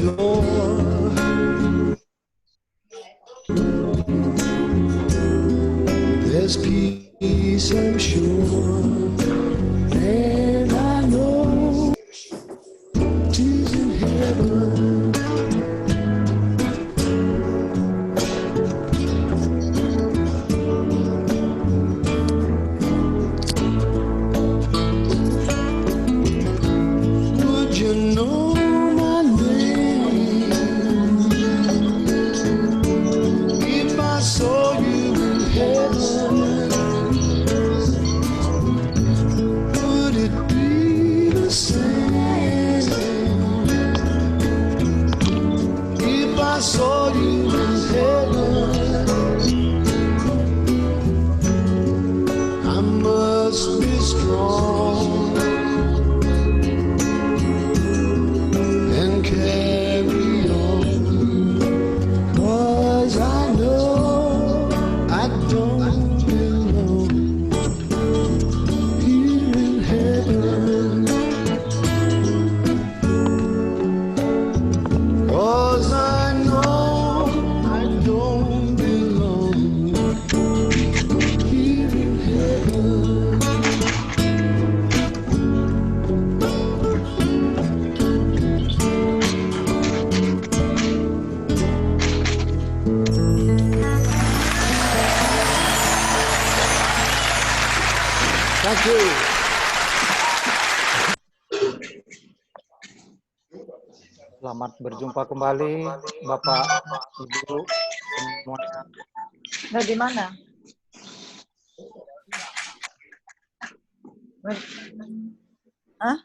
door. There's peace, I'm sure, and I know she's in heaven. Would you know my name if I saw you in heaven? Would it be the same if I saw you in heaven? I must be strong and carry on, 'cause I know I don't belong here in heaven. 'Cause I know I don't belong here in heaven. Thank you. Selamat berjumpa kembali, Bapak, Ibu, semuanya. Nah, di mana? Hah?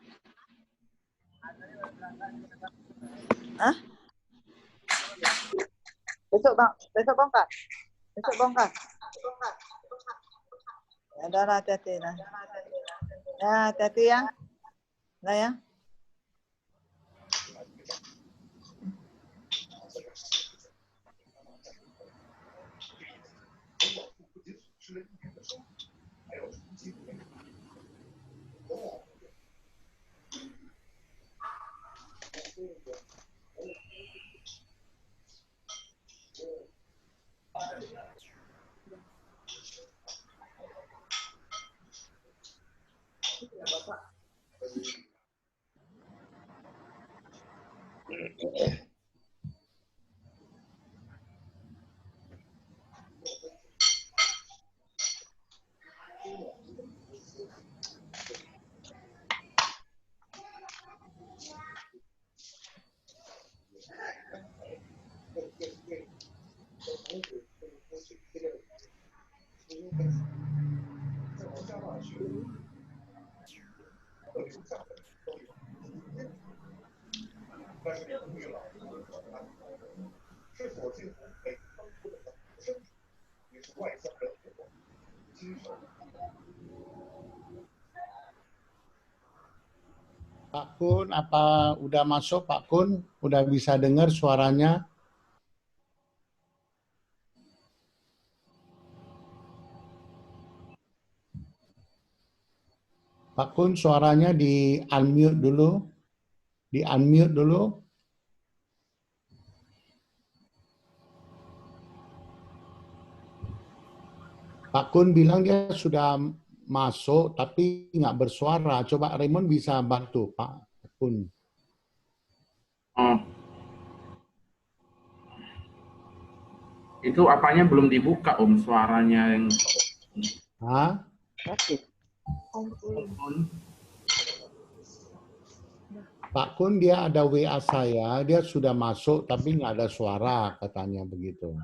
Hah? Besok bongkar. Besok bongkar. Ya udah lah, hati-hati lah. Ya, hati-hati ya. Nah ya. Pak Kun, apa udah masuk Pak Kun? Udah bisa dengar suaranya? Pak Kun, suaranya di unmute dulu. Di unmute dulu. Pak Kun bilang dia sudah masuk tapi nggak bersuara. Coba Raymond bisa bantu Pak Kun. Itu apanya belum dibuka Om, suaranya yang Hah? Pak Kun dia ada WA saya, dia sudah masuk tapi nggak ada suara katanya begitu.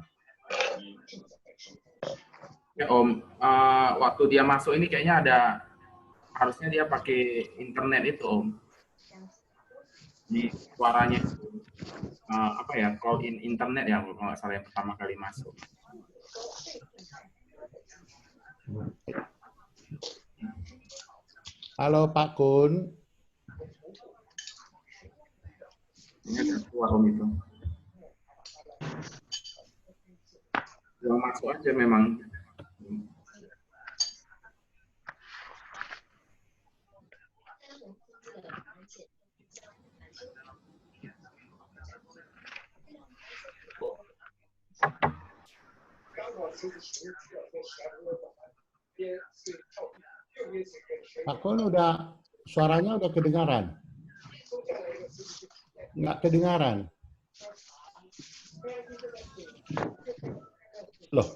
ya Om, waktu dia masuk ini kayaknya ada, harusnya dia pakai internet itu Om. Di suaranya apa ya, call in internet ya kalau nggak salah yang pertama kali masuk. Halo Pak Kun. Ini ada keluar Om itu. Yang masuk aja memang. Pak Kun suaranya udah kedengaran? Nggak kedengaran. Loh,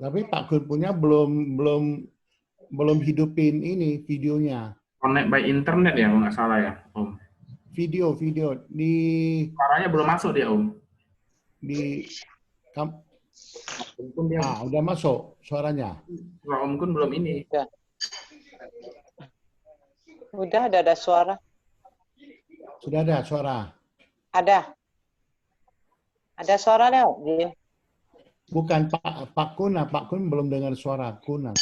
tapi Pak Kun punya belum hidupin ini videonya. Connect by internet ya, kalau nggak salah ya, Om. Video di Suaranya belum masuk dia, Om. Om Kun dia, udah masuk suaranya. suara Om Kun belum ini. Udah ada suara. Sudah ada suara. Ada. Ada suara dah, Jin. Bukan Pak Kun, Pak Kun belum dengar suara. Kun.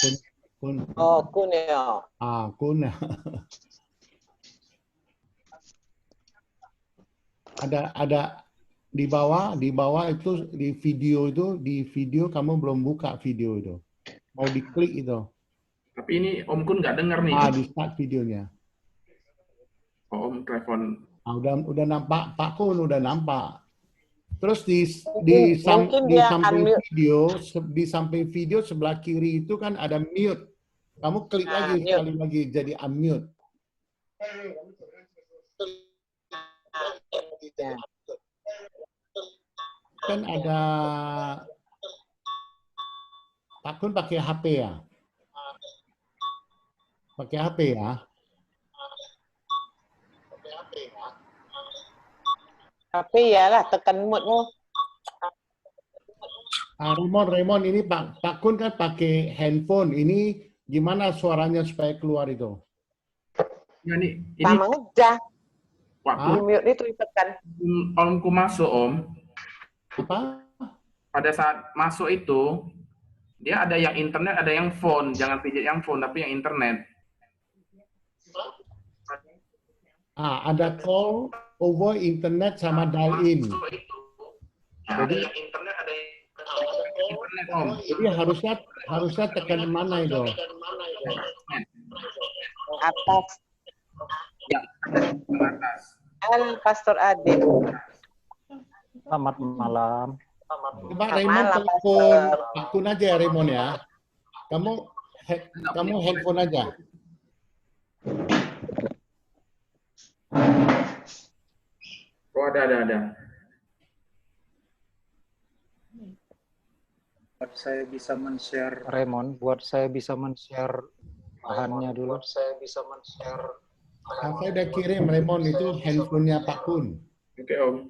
Oh, Kun ya. Kun. Ada di bawah itu di video kamu belum buka video itu. Mau diklik itu. Tapi ini Om Kun nggak dengar nih. Di start videonya. Oh, Om telepon. Udah nampak Pak Kun, udah nampak. Terus di Mungkin dia samping video sebelah kiri itu kan ada mute. Kamu klik lagi mute. sekali lagi jadi unmute. Ya. Kan ada Pak Kun pakai HP ya? Pakai HP ya? Tapi ya lah, tekan mute-mu. Raymond, ini Pak Kun kan pakai handphone. Ini gimana suaranya supaya keluar itu? Ya, ini Sama aja. waktu Mute itu tekan. Om Kun masuk, Om. Apa? Pada saat masuk itu, dia ada yang internet, ada yang phone. Jangan pijat yang phone, tapi yang internet. Ada call over internet sama dial in. Ada yang internet, ada yang internet, Om. Jadi harusnya tekan mana itu? Atas. Ya, ke atas. Pastor Ade. Selamat malam. Coba Raymond telepon Pak Kun aja ya, Raymond ya. Kamu handphone aja. Oh, ada. Buat saya bisa men-share. Raymond, buat saya bisa men-share bahannya dulu. Saya udah kirim Raymond itu handphonenya Pak Kun. Oke, Om.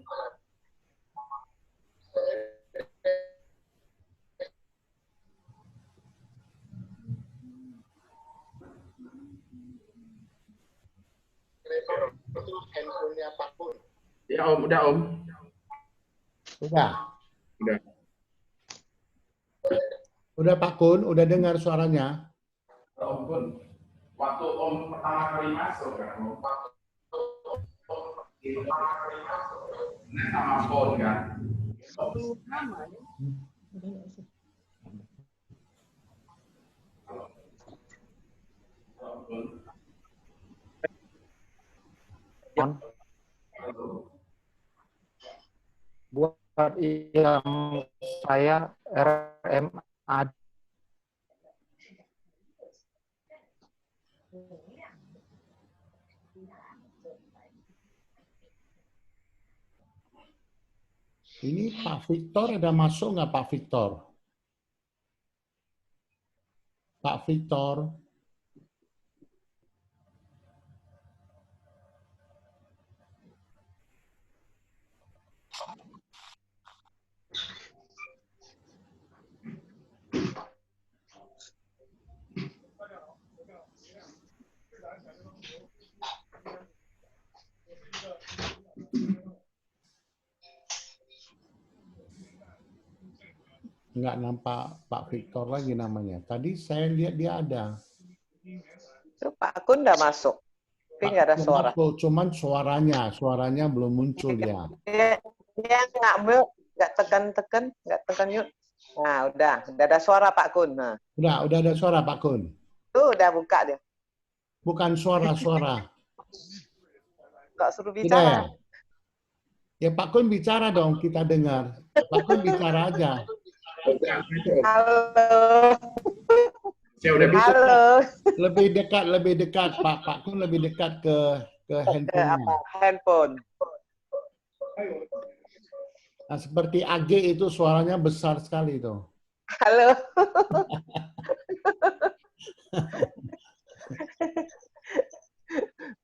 Itu handphonenya Pak Kun. Ya, Om. Udah, Om. Udah. Udah. Udah Pak Kun, udah dengar suaranya? Om Kun, waktu Om pertama kali masuk, kan? Ini sama phone, kan? On. Buat yang saya RMA Ini Pak Victor ada masuk nggak Pak Victor? Pak Victor. Nggak nampak Pak Victor lagi namanya. Tadi saya lihat dia ada. Itu Pak Kun udah masuk. Tapi nggak ada suara. Cuman suaranya belum muncul dia. Dia nggak mute, nggak tekan mute. Nah, udah ada suara Pak Kun. Nah, Udah ada suara Pak Kun. tuh udah buka dia. Bukan suara-suara. Nggak suruh Tidak ya? bicara. Ya Pak Kun bicara dong, kita dengar. Pak Kun bicara aja. Halo. Saya udah bisa. Halo. Lebih dekat Pak Kun lebih dekat ke Ke handphonenya. apa? Handphone. Nah, seperti AG itu suaranya besar sekali tuh. Halo.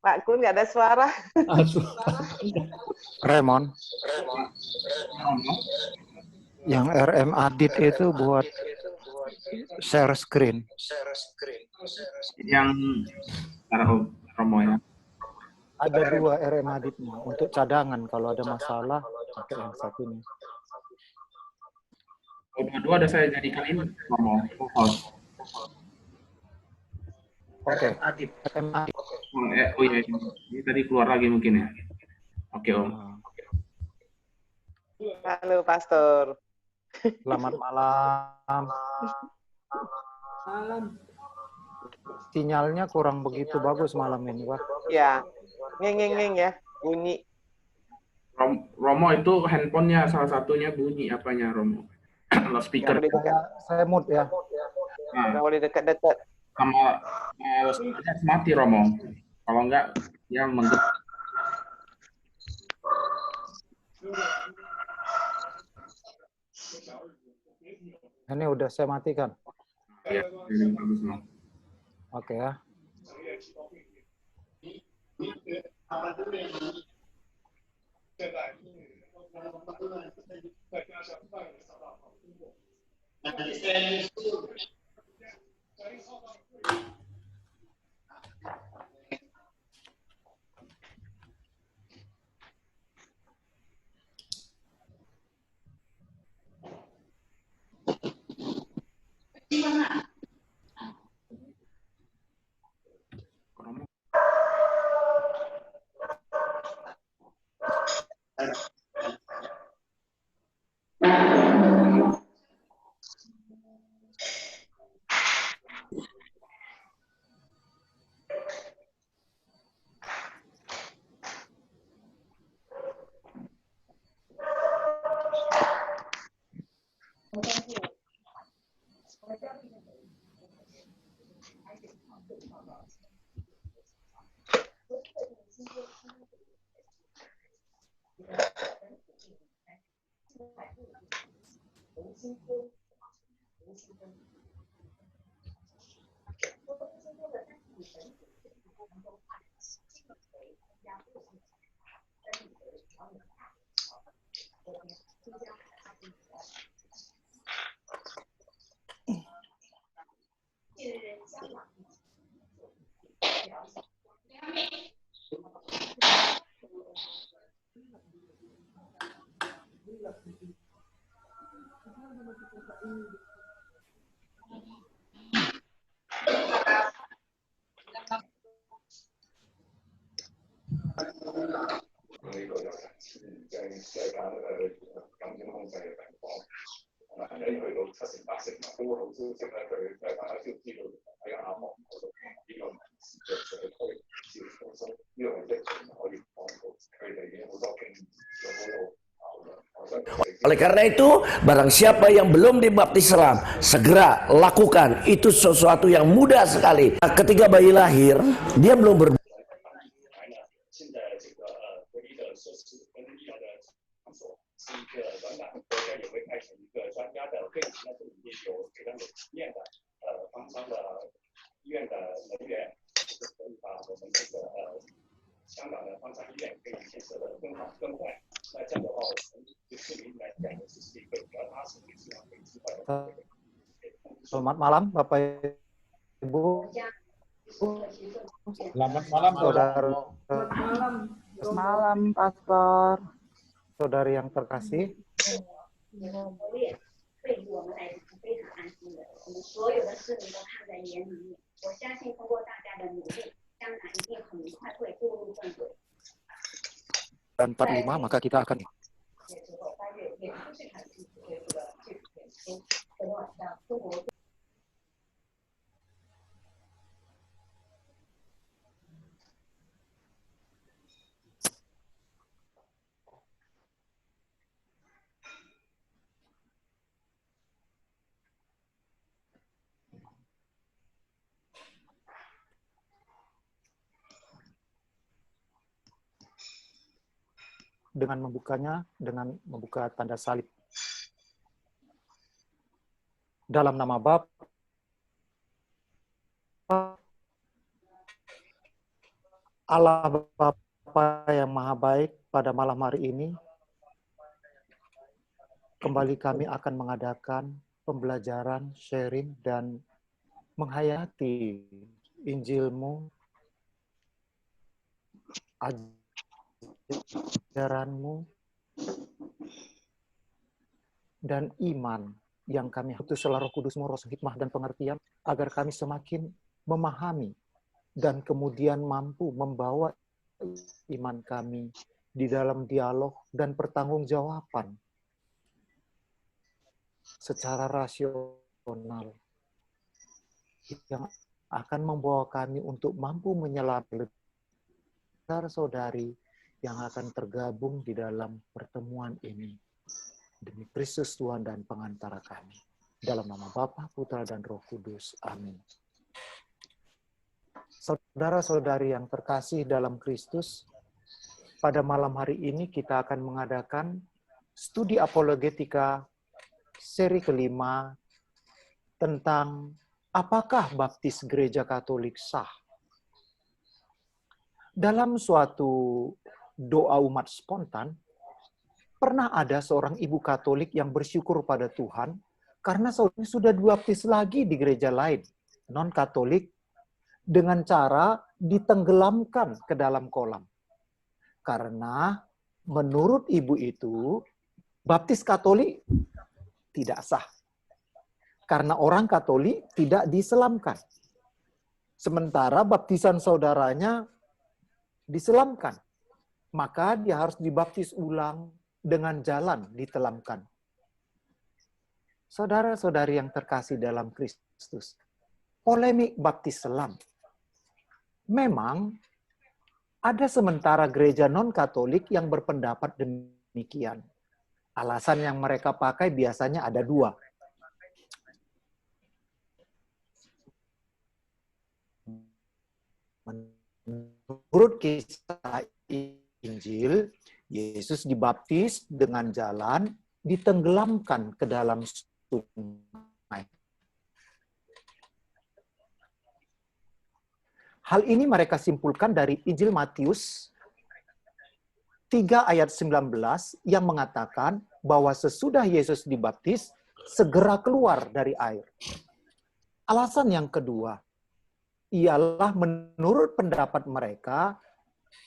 Pak Kun nggak ada suara. Ah, su- Remon, yang RM Adit itu buat share screen. Yang taruh Romo ya. Ada 2 RM Aditnya untuk cadangan kalau ada masalah pakai yang satunya. Dua-dua udah saya jadikan ini Romo. Host. Oke. Adit. RM Adit. Oh iya, ini tadi keluar lagi mungkin ya. Oke Om. Halo, Pastor. Selamat malam. Sinyalnya kurang begitu bagus malam ini, Pak. Ya, ngeng ya, bunyi. Romo itu handphonenya salah satunya bunyi apanya Romo? Kalau speaker. Nggak boleh dekat, Saya mute ya. Nah, nggak boleh dekat-dekat. sama speakernya mati Romo. Kalau enggak dia menggerak. Ini udah saya matikan. Ya, ini bagus Romo. Oke ya. Romo. Oleh karena itu, barang siapa yang belum dibaptis Islam, segera lakukan. Itu sesuatu yang mudah sekali. Ketika bayi lahir, dia belum Selamat malam, Bapak Ibu. Selamat malam Saudara. Malam, Pastor. Saudari yang terkasih. Dan 45 maka kita akan dengan membukanya dengan membuka tanda salib. Dalam nama Bapa, Allah Bapa yang Maha Baik, pada malam hari ini kembali kami akan mengadakan pembelajaran, sharing, dan menghayati Injil-Mu, ajaran-Mu, dan iman yang kami utuslah Roh Kudus-Mu, Roh hikmah dan pengertian, agar kami semakin memahami dan kemudian mampu membawa iman kami di dalam dialog dan pertanggungjawaban secara rasional yang akan membawa kami untuk mampu menyelamatkan saudara-saudari yang akan tergabung di dalam pertemuan ini. Demi Kristus Tuhan dan pengantara kami. Dalam nama Bapa, Putra, dan Roh Kudus. Amin. Saudara-saudari yang terkasih dalam Kristus, pada malam hari ini kita akan mengadakan studi apologetika seri kelima tentang apakah baptis Gereja Katolik sah. Dalam suatu doa umat spontan, pernah ada seorang ibu Katolik yang bersyukur pada Tuhan karena saudaranya sudah dibaptis lagi di gereja lain, non-Katolik, dengan cara ditenggelamkan ke dalam kolam. Karena menurut ibu itu, baptis Katolik tidak sah. Karena orang Katolik tidak diselamkan. Sementara baptisan saudaranya diselamkan. Maka dia harus dibaptis ulang dengan jalan ditelamkan. Saudara-saudari yang terkasih dalam Kristus, polemik baptis selam. Memang ada sementara gereja non-Katolik yang berpendapat demikian. Alasan yang mereka pakai biasanya ada dua. Menurut kisah Injil, Yesus dibaptis dengan jalan ditenggelamkan ke dalam sungai. Hal ini mereka simpulkan dari Injil Matius 3 ayat 19 yang mengatakan bahwa sesudah Yesus dibaptis, segera keluar dari air. Alasan yang kedua, ialah menurut pendapat mereka,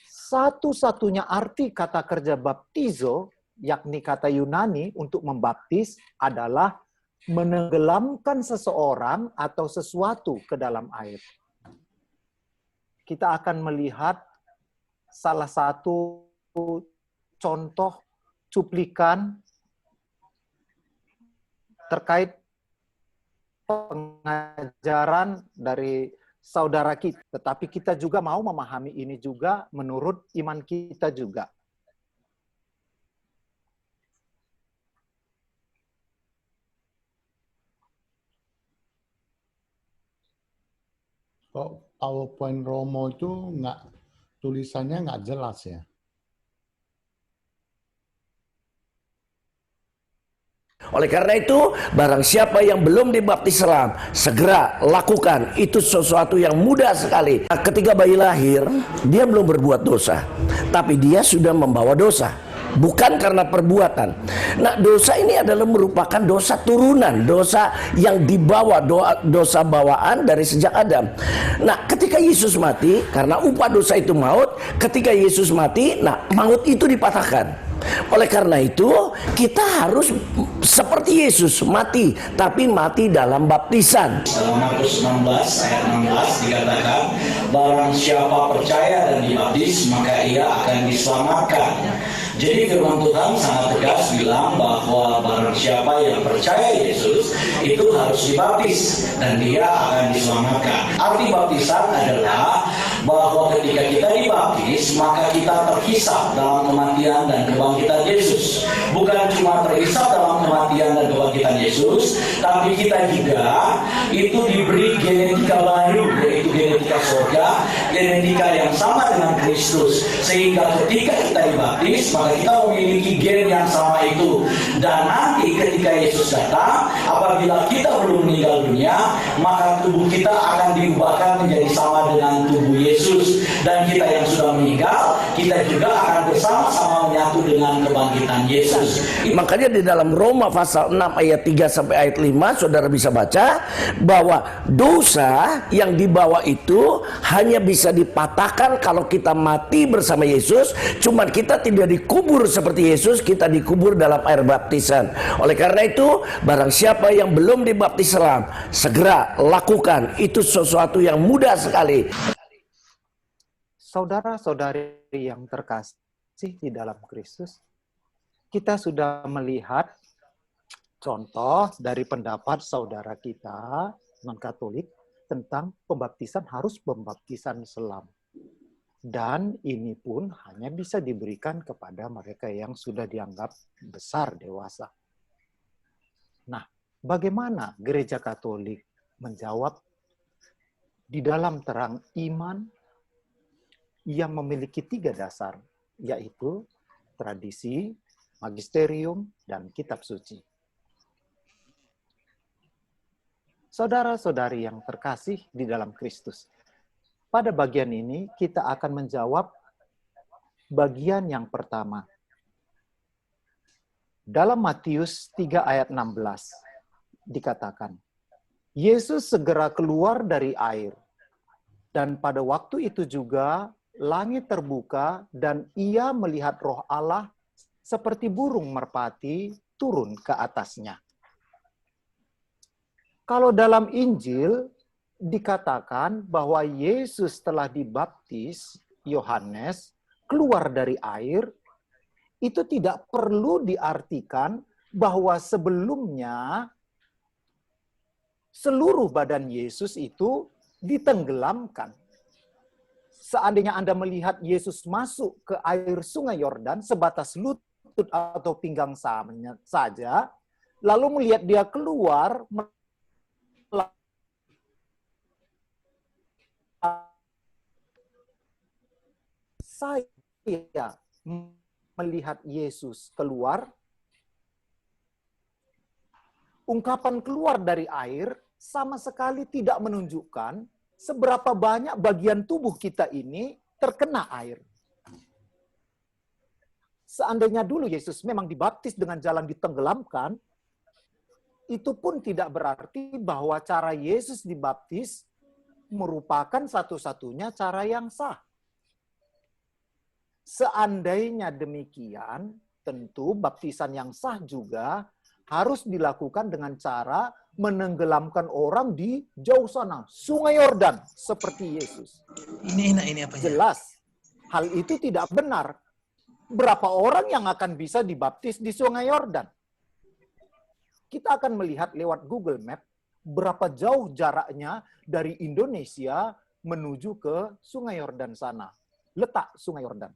satu-satunya arti kata kerja baptizo, yakni kata Yunani untuk membaptis, adalah menenggelamkan seseorang atau sesuatu ke dalam air. Kita akan melihat salah satu contoh cuplikan terkait pengajaran dari saudara kita. Tetapi kita juga mau memahami ini juga menurut iman kita juga. Kok PowerPoint Romo itu tulisannya nggak jelas ya? Oleh karena itu, barang siapa yang belum dibaptis selam, segera lakukan. Itu sesuatu yang mudah sekali. Ketika bayi lahir, dia belum berbuat dosa, tapi dia sudah membawa dosa. Bukan karena perbuatan. Nah, dosa ini adalah merupakan dosa turunan, dosa yang dibawa, dosa bawaan dari sejak Adam. Nah, ketika Yesus mati, karena upah dosa itu maut, ketika Yesus mati, nah maut itu dipatahkan. Oleh karena itu, kita harus seperti Yesus mati, tapi mati dalam baptisan. Dalam Markus 16 ayat 16 dikatakan, barang siapa percaya dan dibaptis, maka ia akan diselamatkan. Jadi firman Tuhan sangat tegas bilang bahwa barang siapa yang percaya Yesus itu harus dibaptis dan dia akan diselamatkan. Arti baptisan adalah bahwa ketika kita dibaptis, maka kita terhisap dalam kematian dan kebangkitan Yesus. Bukan cuma terhisap dalam kematian dan kebangkitan Yesus, tapi kita juga itu diberi genetika baru, yaitu yaitu genetika surga, genetika yang sama dengan Kristus. Sehingga ketika kita dibaptis, maka kita memiliki gen yang sama itu. Dan nanti ketika Yesus datang, apabila kita belum meninggal dunia, maka tubuh kita akan diubahkan menjadi sama dengan tubuh Yesus. Dan kita yang sudah meninggal, kita juga akan bersama-sama menyatu dengan kebangkitan Yesus. Makanya di dalam Roma pasal 6 ayat 3 sampai ayat 5 saudara bisa baca bahwa dosa yang dibawa itu hanya bisa dipatahkan kalau kita mati bersama Yesus. Cuman kita tidak dikubur seperti Yesus, kita dikubur dalam air baptisan. Oleh karena itu, barang siapa yang belum dibaptis selam, segera lakukan. Itu sesuatu yang mudah sekali. Saudara-saudari yang terkasih di dalam Kristus, kita sudah melihat contoh dari pendapat saudara kita non-Katolik tentang pembaptisan harus pembaptisan selam. Dan ini pun hanya bisa diberikan kepada mereka yang sudah dianggap besar dewasa. Nah, bagaimana Gereja Katolik menjawab di dalam terang iman yang memiliki 3 dasar, yaitu tradisi, magisterium, dan kitab suci. Saudara-saudari yang terkasih di dalam Kristus, pada bagian ini kita akan menjawab bagian yang pertama. Dalam Matius 3 ayat 16 dikatakan, Yesus segera keluar dari air, dan pada waktu itu juga langit terbuka dan ia melihat Roh Allah seperti burung merpati turun ke atasnya. Kalau dalam Injil dikatakan bahwa Yesus telah dibaptis Yohanes keluar dari air, itu tidak perlu diartikan bahwa sebelumnya seluruh badan Yesus itu ditenggelamkan. Seandainya Anda melihat Yesus masuk ke air sungai Yordan sebatas lutut atau pinggang saja, lalu melihat dia keluar, saya melihat Yesus keluar, ungkapan keluar dari air sama sekali tidak menunjukkan seberapa banyak bagian tubuh kita ini terkena air. Seandainya dulu Yesus memang dibaptis dengan jalan ditenggelamkan, itu pun tidak berarti bahwa cara Yesus dibaptis merupakan satu-satunya cara yang sah. Seandainya demikian, tentu baptisan yang sah juga harus dilakukan dengan cara menenggelamkan orang di jauh sana, Sungai Yordan, seperti Yesus. Ini apa ya? Jelas, hal itu tidak benar. Berapa orang yang akan bisa dibaptis di Sungai Yordan? Kita akan melihat lewat Google Map berapa jauh jaraknya dari Indonesia menuju ke Sungai Yordan sana. Letak Sungai Yordan.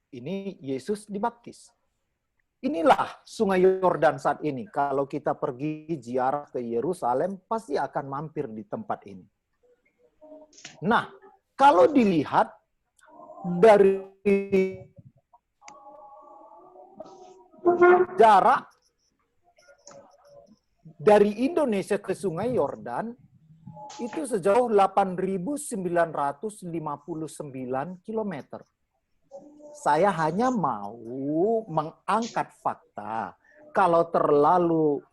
Ini Yesus dibaptis. Inilah Sungai Yordan saat ini. Kalau kita pergi ziarah ke Yerusalem, pasti akan mampir di tempat ini. Nah, kalau dilihat dari jarak dari Indonesia ke Sungai Yordan, itu sejauh 8.959 km. Saya hanya mau mengangkat fakta. Kalau terlalu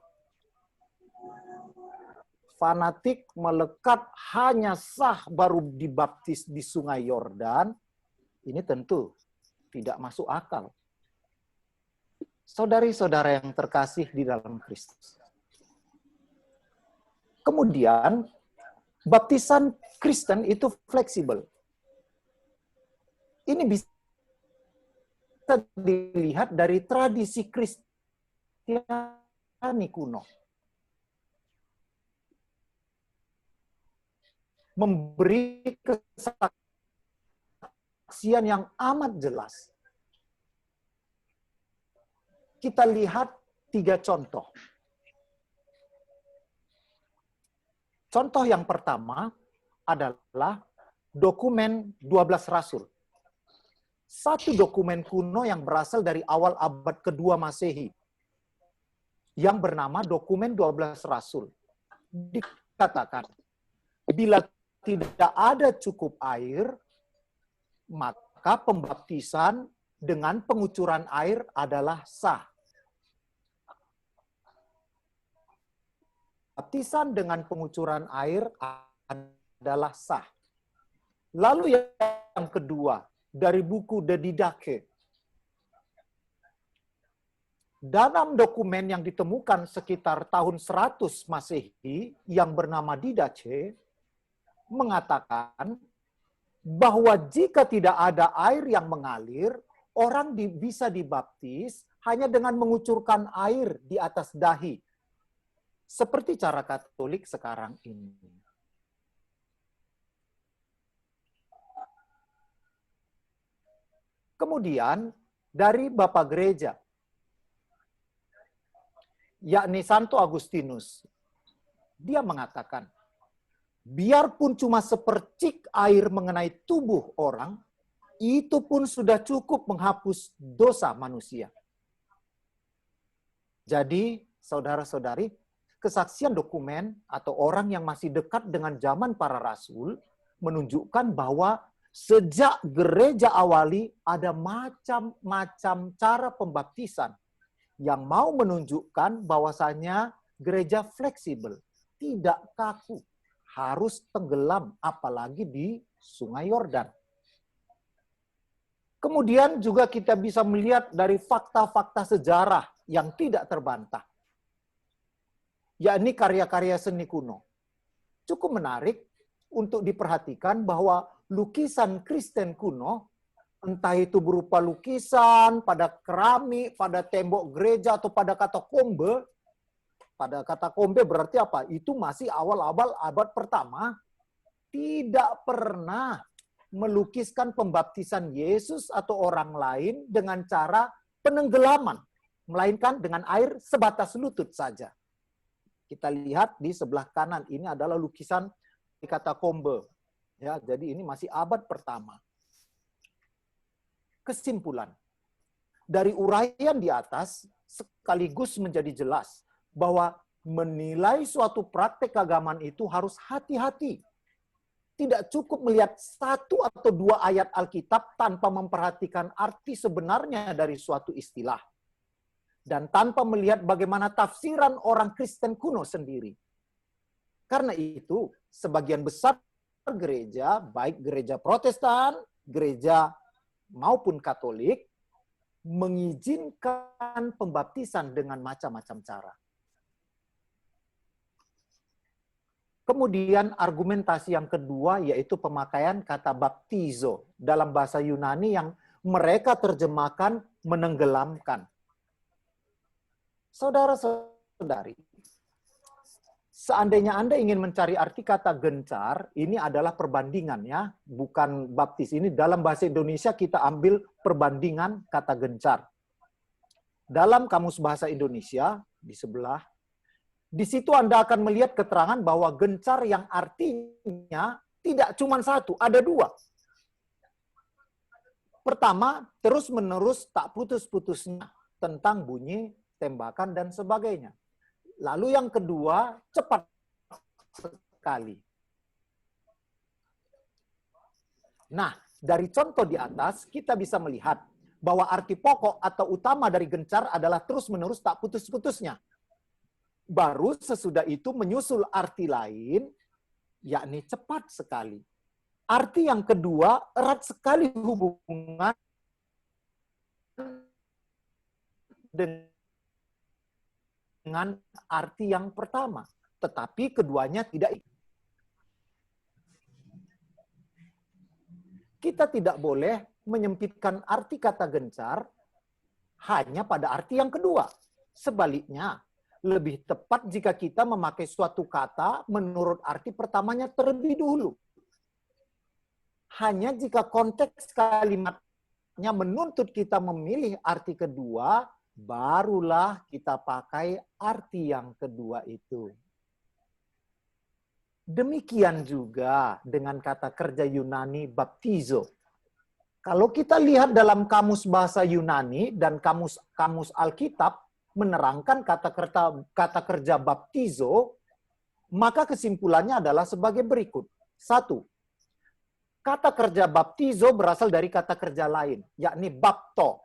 fanatik melekat hanya sah baru dibaptis di Sungai Yordan, ini tentu tidak masuk akal. Saudari-saudara yang terkasih di dalam Kristus. Kemudian, baptisan Kristen itu fleksibel. Ini bisa dilihat dari tradisi Kristiani kuno. Memberi kesaksian yang amat jelas. Kita lihat 3 contoh. Contoh yang pertama adalah dokumen 12 Rasul. Satu dokumen kuno yang berasal dari awal abad kedua Masehi, yang bernama dokumen 12 Rasul. Dikatakan, bila tidak ada cukup air, maka pembaptisan dengan pengucuran air adalah sah. Baptisan dengan pengucuran air adalah sah. Lalu yang kedua, dari buku The Didache. Dalam dokumen yang ditemukan sekitar tahun 100 Masehi yang bernama Didache, mengatakan bahwa jika tidak ada air yang mengalir, orang bisa dibaptis hanya dengan mengucurkan air di atas dahi. Seperti cara Katolik sekarang ini. Kemudian dari Bapak Gereja, yakni Santo Agustinus, dia mengatakan, biarpun cuma sepercik air mengenai tubuh orang, itu pun sudah cukup menghapus dosa manusia. Jadi, saudara-saudari, kesaksian dokumen atau orang yang masih dekat dengan zaman para rasul menunjukkan bahwa sejak gereja awali ada macam-macam cara pembaptisan yang mau menunjukkan bahwasanya gereja fleksibel, tidak kaku, harus tenggelam apalagi di Sungai Yordan. Kemudian juga kita bisa melihat dari fakta-fakta sejarah yang tidak terbantah, yakni karya-karya seni kuno. Cukup menarik untuk diperhatikan bahwa lukisan Kristen kuno, entah itu berupa lukisan pada keramik, pada tembok gereja, atau pada katakombe. Pada katakombe berarti apa? Itu masih awal-awal abad pertama. Tidak pernah melukiskan pembaptisan Yesus atau orang lain dengan cara penenggelaman, melainkan dengan air sebatas lutut saja. Kita lihat di sebelah kanan, ini adalah lukisan di katakombe. Ya, jadi ini masih abad pertama. Kesimpulan dari uraian di atas sekaligus menjadi jelas bahwa menilai suatu praktek keagamaan itu harus hati-hati. Tidak cukup melihat satu atau dua ayat Alkitab tanpa memperhatikan arti sebenarnya dari suatu istilah. Dan tanpa melihat bagaimana tafsiran orang Kristen kuno sendiri. Karena itu, sebagian besar gereja, baik gereja Protestan, gereja maupun Katolik, mengizinkan pembaptisan dengan macam-macam cara. Kemudian argumentasi yang kedua yaitu pemakaian kata baptizo dalam bahasa Yunani yang mereka terjemahkan menenggelamkan. Saudara-saudari, seandainya Anda ingin mencari arti kata gencar, ini adalah perbandingan ya, bukan baptis. Ini dalam bahasa Indonesia kita ambil perbandingan kata gencar. Dalam Kamus Bahasa Indonesia, di sebelah, di situ Anda akan melihat keterangan bahwa gencar yang artinya tidak cuma satu, ada dua. Pertama, terus-menerus tak putus-putusnya tentang bunyi, tembakan, dan sebagainya. Lalu yang kedua, cepat sekali. Nah, dari contoh di atas, kita bisa melihat bahwa arti pokok atau utama dari gencar adalah terus-menerus tak putus-putusnya. Baru sesudah itu menyusul arti lain, yakni cepat sekali. Arti yang kedua, erat sekali hubungan dengan arti yang pertama. Tetapi keduanya tidak. Kita tidak boleh menyempitkan arti kata gencar hanya pada arti yang kedua. Sebaliknya, lebih tepat jika kita memakai suatu kata menurut arti pertamanya terlebih dahulu. Hanya jika konteks kalimatnya menuntut kita memilih arti kedua, barulah kita pakai arti yang kedua itu. Demikian juga dengan kata kerja Yunani baptizo. Kalau kita lihat dalam kamus bahasa Yunani dan kamus Alkitab menerangkan kata kerja baptizo, maka kesimpulannya adalah sebagai berikut. 1. Kata kerja baptizo berasal dari kata kerja lain, yakni bapto.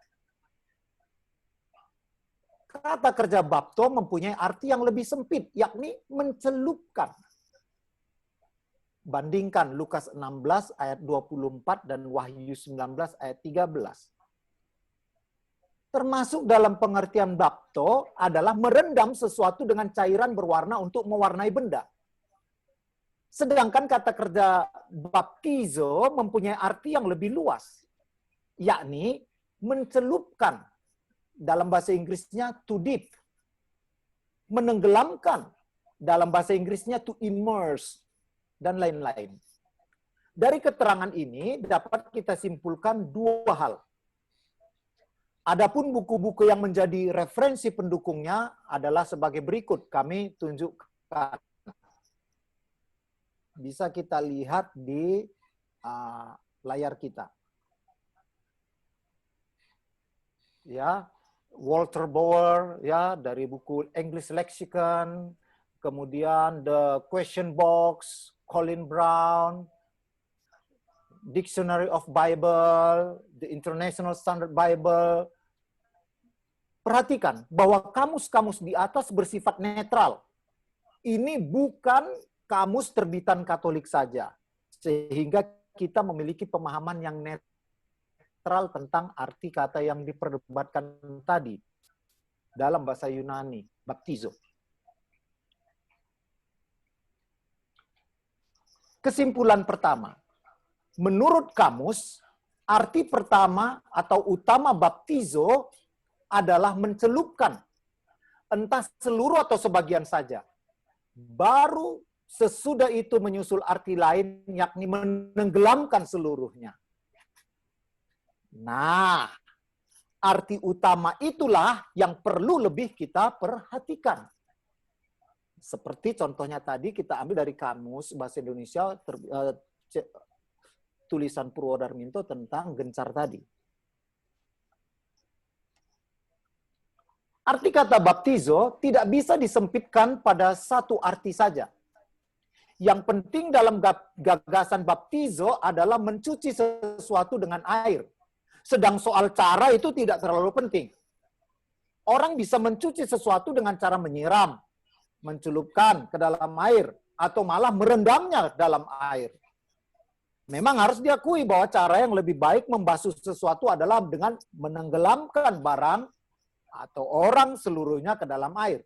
Kata kerja bapto mempunyai arti yang lebih sempit, yakni mencelupkan. Bandingkan Lukas 16 ayat 24 dan Wahyu 19 ayat 13. Termasuk dalam pengertian bapto adalah merendam sesuatu dengan cairan berwarna untuk mewarnai benda. Sedangkan kata kerja baptizo mempunyai arti yang lebih luas, yakni mencelupkan. Dalam bahasa Inggrisnya to dip. Menenggelamkan. Dalam bahasa Inggrisnya to immerse. Dan lain-lain. Dari keterangan ini dapat kita simpulkan dua hal. Adapun buku-buku yang menjadi referensi pendukungnya adalah sebagai berikut. Kami tunjukkan. Bisa kita lihat di layar kita. Ya, Walter Bower ya dari buku English Lexicon, kemudian The Question Box, Colin Brown, Dictionary of Bible, the International Standard Bible. Perhatikan bahwa kamus-kamus di atas bersifat netral. Ini bukan kamus terbitan Katolik saja, sehingga kita memiliki pemahaman yang netral tentang arti kata yang diperdebatkan tadi dalam bahasa Yunani, baptizo. Kesimpulan pertama, menurut kamus, arti pertama atau utama baptizo adalah mencelupkan, entah seluruh atau sebagian saja. Baru sesudah itu menyusul arti lain, yakni menenggelamkan seluruhnya. Nah, arti utama itulah yang perlu lebih kita perhatikan. Seperti contohnya tadi kita ambil dari kamus bahasa Indonesia tulisan Purwodarminto tentang gencar tadi. Arti kata baptizo tidak bisa disempitkan pada satu arti saja. Yang penting dalam gagasan baptizo adalah mencuci sesuatu dengan air. Sedang soal cara itu tidak terlalu penting. Orang bisa mencuci sesuatu dengan cara menyiram, mencelupkan ke dalam air, atau malah merendamnya dalam air. Memang harus diakui bahwa cara yang lebih baik membasuh sesuatu adalah dengan menenggelamkan barang atau orang seluruhnya ke dalam air.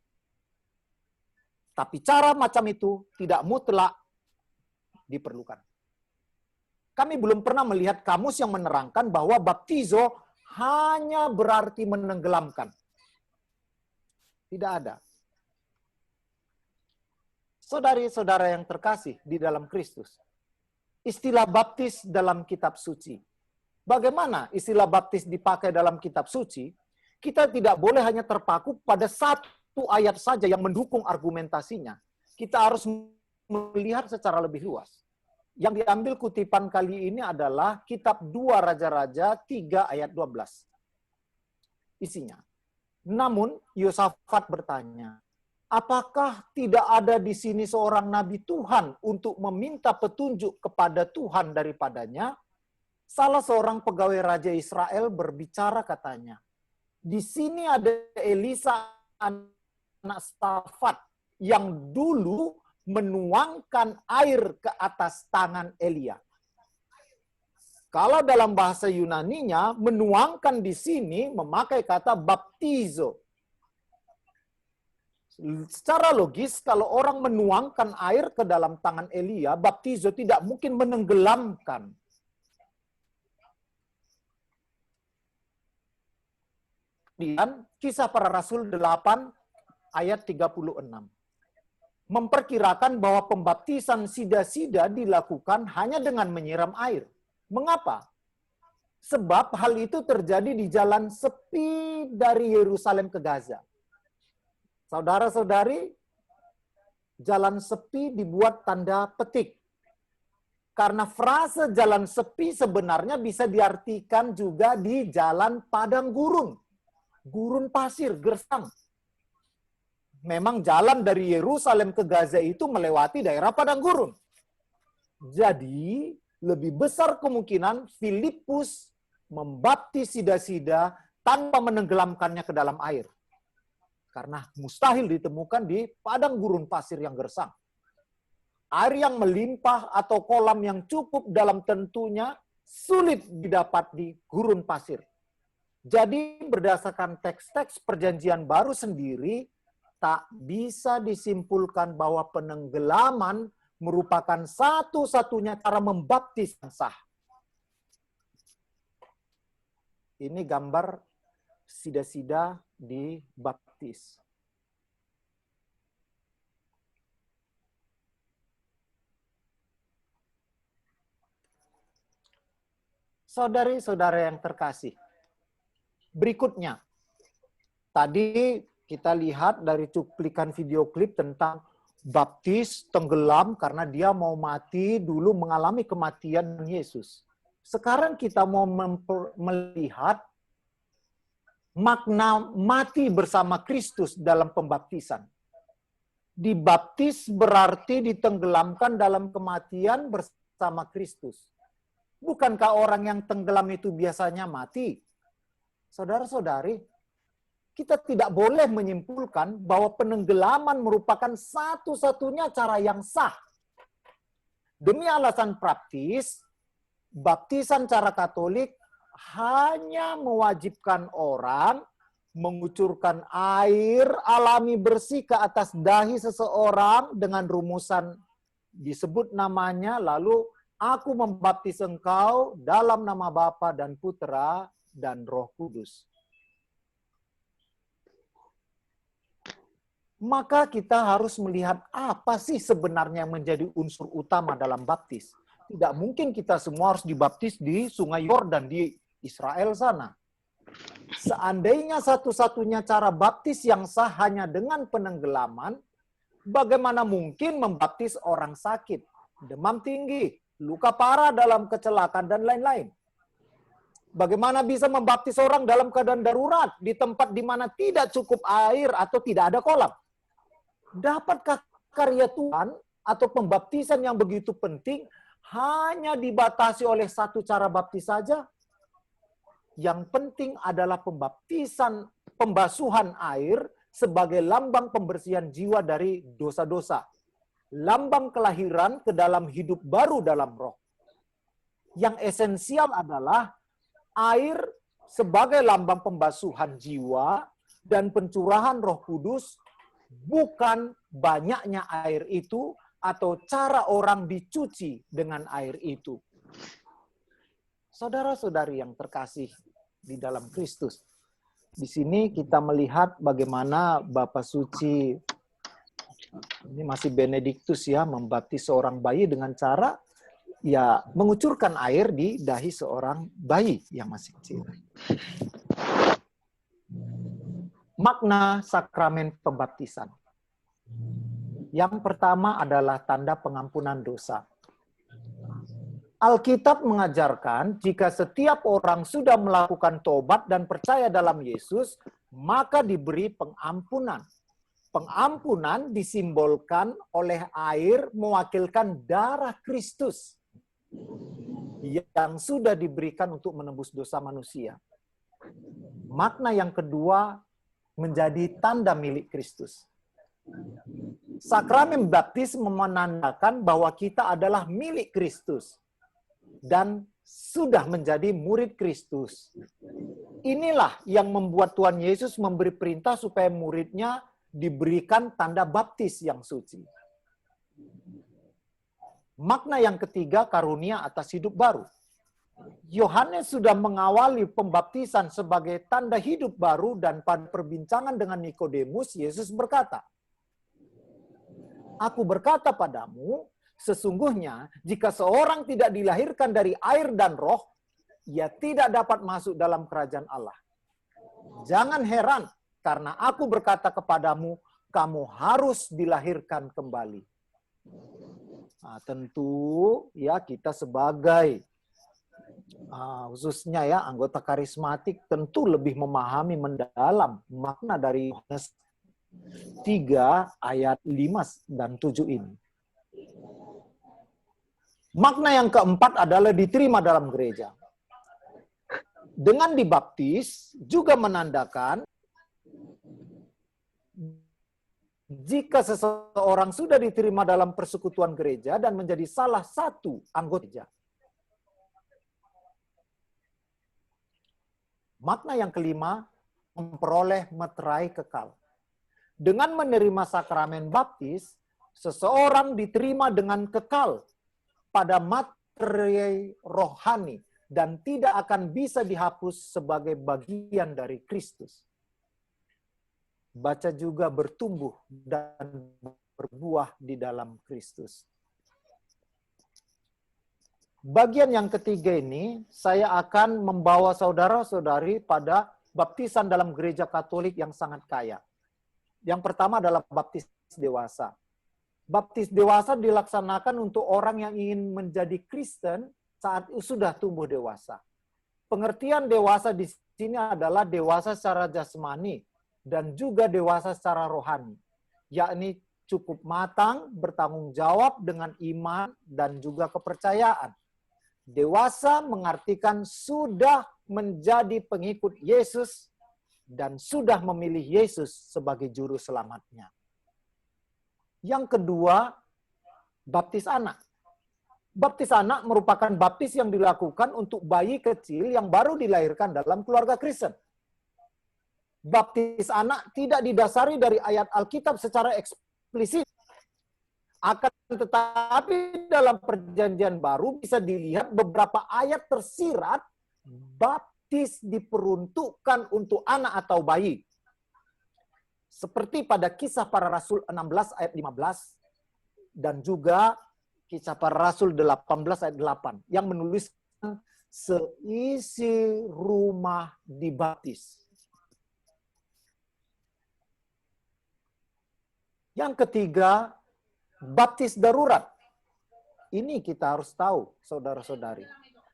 Tapi cara macam itu tidak mutlak diperlukan. Kami belum pernah melihat kamus yang menerangkan bahwa baptizo hanya berarti menenggelamkan. Tidak ada. Saudari-saudara yang terkasih di dalam Kristus, istilah baptis dalam kitab suci. Bagaimana istilah baptis dipakai dalam kitab suci? Kita tidak boleh hanya terpaku pada satu ayat saja yang mendukung argumentasinya. Kita harus melihat secara lebih luas. Yang diambil kutipan kali ini adalah kitab 2 Raja-Raja 3 ayat 12. Isinya. Namun Yosafat bertanya, apakah tidak ada di sini seorang nabi Tuhan untuk meminta petunjuk kepada Tuhan daripadanya? Salah seorang pegawai Raja Israel berbicara katanya, di sini ada Elisa anak Safat yang dulu menuangkan air ke atas tangan Elia. Kalau dalam bahasa Yunaninya, menuangkan di sini memakai kata baptizo. Secara logis, kalau orang menuangkan air ke dalam tangan Elia, baptizo tidak mungkin menenggelamkan. Kemudian, Kisah Para Rasul 8 ayat 36. Memperkirakan bahwa pembaptisan sida-sida dilakukan hanya dengan menyiram air. Mengapa? Sebab hal itu terjadi di jalan sepi dari Yerusalem ke Gaza. Saudara-saudari, jalan sepi dibuat tanda petik. Karena frase jalan sepi sebenarnya bisa diartikan juga di jalan padang gurun. Gurun pasir, gersang. Memang jalan dari Yerusalem ke Gaza itu melewati daerah padang gurun. Jadi, lebih besar kemungkinan Filipus membaptis sida-sida tanpa menenggelamkannya ke dalam air. Karena mustahil ditemukan di padang gurun pasir yang gersang. Air yang melimpah atau kolam yang cukup dalam tentunya sulit didapat di gurun pasir. Jadi berdasarkan teks-teks perjanjian baru sendiri, tak bisa disimpulkan bahwa penenggelaman merupakan satu-satunya cara membaptis yang sah. Ini gambar sida-sida dibaptis. Saudari-saudara yang terkasih, berikutnya, tadi kita lihat dari cuplikan video klip tentang baptis tenggelam karena dia mau mati dulu mengalami kematian Yesus. Sekarang kita mau melihat makna mati bersama Kristus dalam pembaptisan. Dibaptis berarti ditenggelamkan dalam kematian bersama Kristus. Bukankah orang yang tenggelam itu biasanya mati? Saudara-saudari, kita tidak boleh menyimpulkan bahwa penenggelaman merupakan satu-satunya cara yang sah. Demi alasan praktis, baptisan cara Katolik hanya mewajibkan orang mengucurkan air alami bersih ke atas dahi seseorang dengan rumusan disebut namanya, lalu aku membaptis engkau dalam nama Bapa dan Putra dan Roh Kudus. Maka kita harus melihat apa sih sebenarnya yang menjadi unsur utama dalam baptis. Tidak mungkin kita semua harus dibaptis di Sungai Yordan di Israel sana. Seandainya satu-satunya cara baptis yang sah hanya dengan penenggelaman, bagaimana mungkin membaptis orang sakit, demam tinggi, luka parah dalam kecelakaan, dan lain-lain? Bagaimana bisa membaptis orang dalam keadaan darurat di tempat di mana tidak cukup air atau tidak ada kolam? Dapatkah karya Tuhan atau pembaptisan yang begitu penting hanya dibatasi oleh satu cara baptis saja? Yang penting adalah pembasuhan air sebagai lambang pembersihan jiwa dari dosa-dosa. Lambang kelahiran ke dalam hidup baru dalam roh. Yang esensial adalah air sebagai lambang pembasuhan jiwa dan pencurahan Roh Kudus, bukan banyaknya air itu atau cara orang dicuci dengan air itu. Saudara-saudari yang terkasih di dalam Kristus, di sini kita melihat bagaimana Bapa Suci, ini masih Benediktus ya, membaptis seorang bayi dengan cara ya mengucurkan air di dahi seorang bayi yang masih kecil. Makna sakramen pembaptisan. Yang pertama adalah tanda pengampunan dosa. Alkitab mengajarkan jika setiap orang sudah melakukan tobat dan percaya dalam Yesus, maka diberi pengampunan. Pengampunan disimbolkan oleh air mewakilkan darah Kristus yang sudah diberikan untuk menebus dosa manusia. Makna yang kedua menjadi tanda milik Kristus. Sakramen baptis menandakan bahwa kita adalah milik Kristus dan sudah menjadi murid Kristus. Inilah yang membuat Tuhan Yesus memberi perintah supaya muridnya diberikan tanda baptis yang suci. Makna yang ketiga, karunia atas hidup baru. Yohanes sudah mengawali pembaptisan sebagai tanda hidup baru, dan pada perbincangan dengan Nikodemus, Yesus berkata, "Aku berkata padamu, sesungguhnya jika seorang tidak dilahirkan dari air dan roh, ia tidak dapat masuk dalam kerajaan Allah. Jangan heran, karena aku berkata kepadamu, kamu harus dilahirkan kembali. Nah, tentu ya kita sebagai khususnya ya anggota karismatik tentu lebih memahami mendalam makna dari Yohanes 3 ayat 5 dan 7 ini. Makna yang keempat adalah diterima dalam gereja. Dengan dibaptis juga menandakan jika seseorang sudah diterima dalam persekutuan gereja dan menjadi salah satu anggota gereja. Makna yang kelima, memperoleh meterai kekal. Dengan menerima sakramen baptis, seseorang diterima dengan kekal pada materai rohani dan tidak akan bisa dihapus sebagai bagian dari Kristus. Baca juga bertumbuh dan berbuah di dalam Kristus. Bagian yang ketiga ini, saya akan membawa saudara-saudari pada baptisan dalam gereja Katolik yang sangat kaya. Yang pertama adalah baptis dewasa. Baptis dewasa dilaksanakan untuk orang yang ingin menjadi Kristen saat sudah tumbuh dewasa. Pengertian dewasa di sini adalah dewasa secara jasmani dan juga dewasa secara rohani, yakni cukup matang, bertanggung jawab dengan iman dan juga kepercayaan. Dewasa mengartikan sudah menjadi pengikut Yesus dan sudah memilih Yesus sebagai juru selamatnya. Yang kedua, baptis anak. Baptis anak merupakan baptis yang dilakukan untuk bayi kecil yang baru dilahirkan dalam keluarga Kristen. Baptis anak tidak didasari dari ayat Alkitab secara eksplisit. Akan tetapi dalam perjanjian baru bisa dilihat beberapa ayat tersirat baptis diperuntukkan untuk anak atau bayi. Seperti pada Kisah Para Rasul 16 ayat 15 dan juga Kisah Para Rasul 18 ayat 8 yang menuliskan seisi rumah dibaptis. Yang ketiga, baptis darurat. Ini kita harus tahu, saudara-saudari.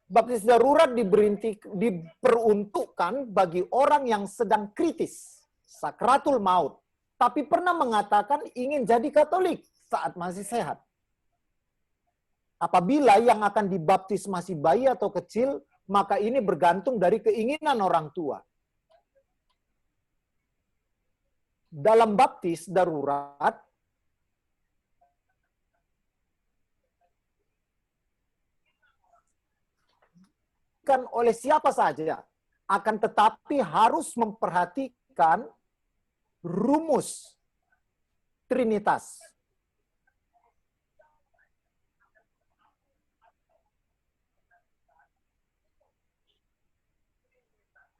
Baptis darurat diperuntukkan bagi orang yang sedang kritis, sakratul maut, tapi pernah mengatakan ingin jadi Katolik saat masih sehat. Apabila yang akan dibaptis masih bayi atau kecil, maka ini bergantung dari keinginan orang tua. Dalam baptis darurat, bukan oleh siapa saja, akan tetapi harus memperhatikan rumus Trinitas.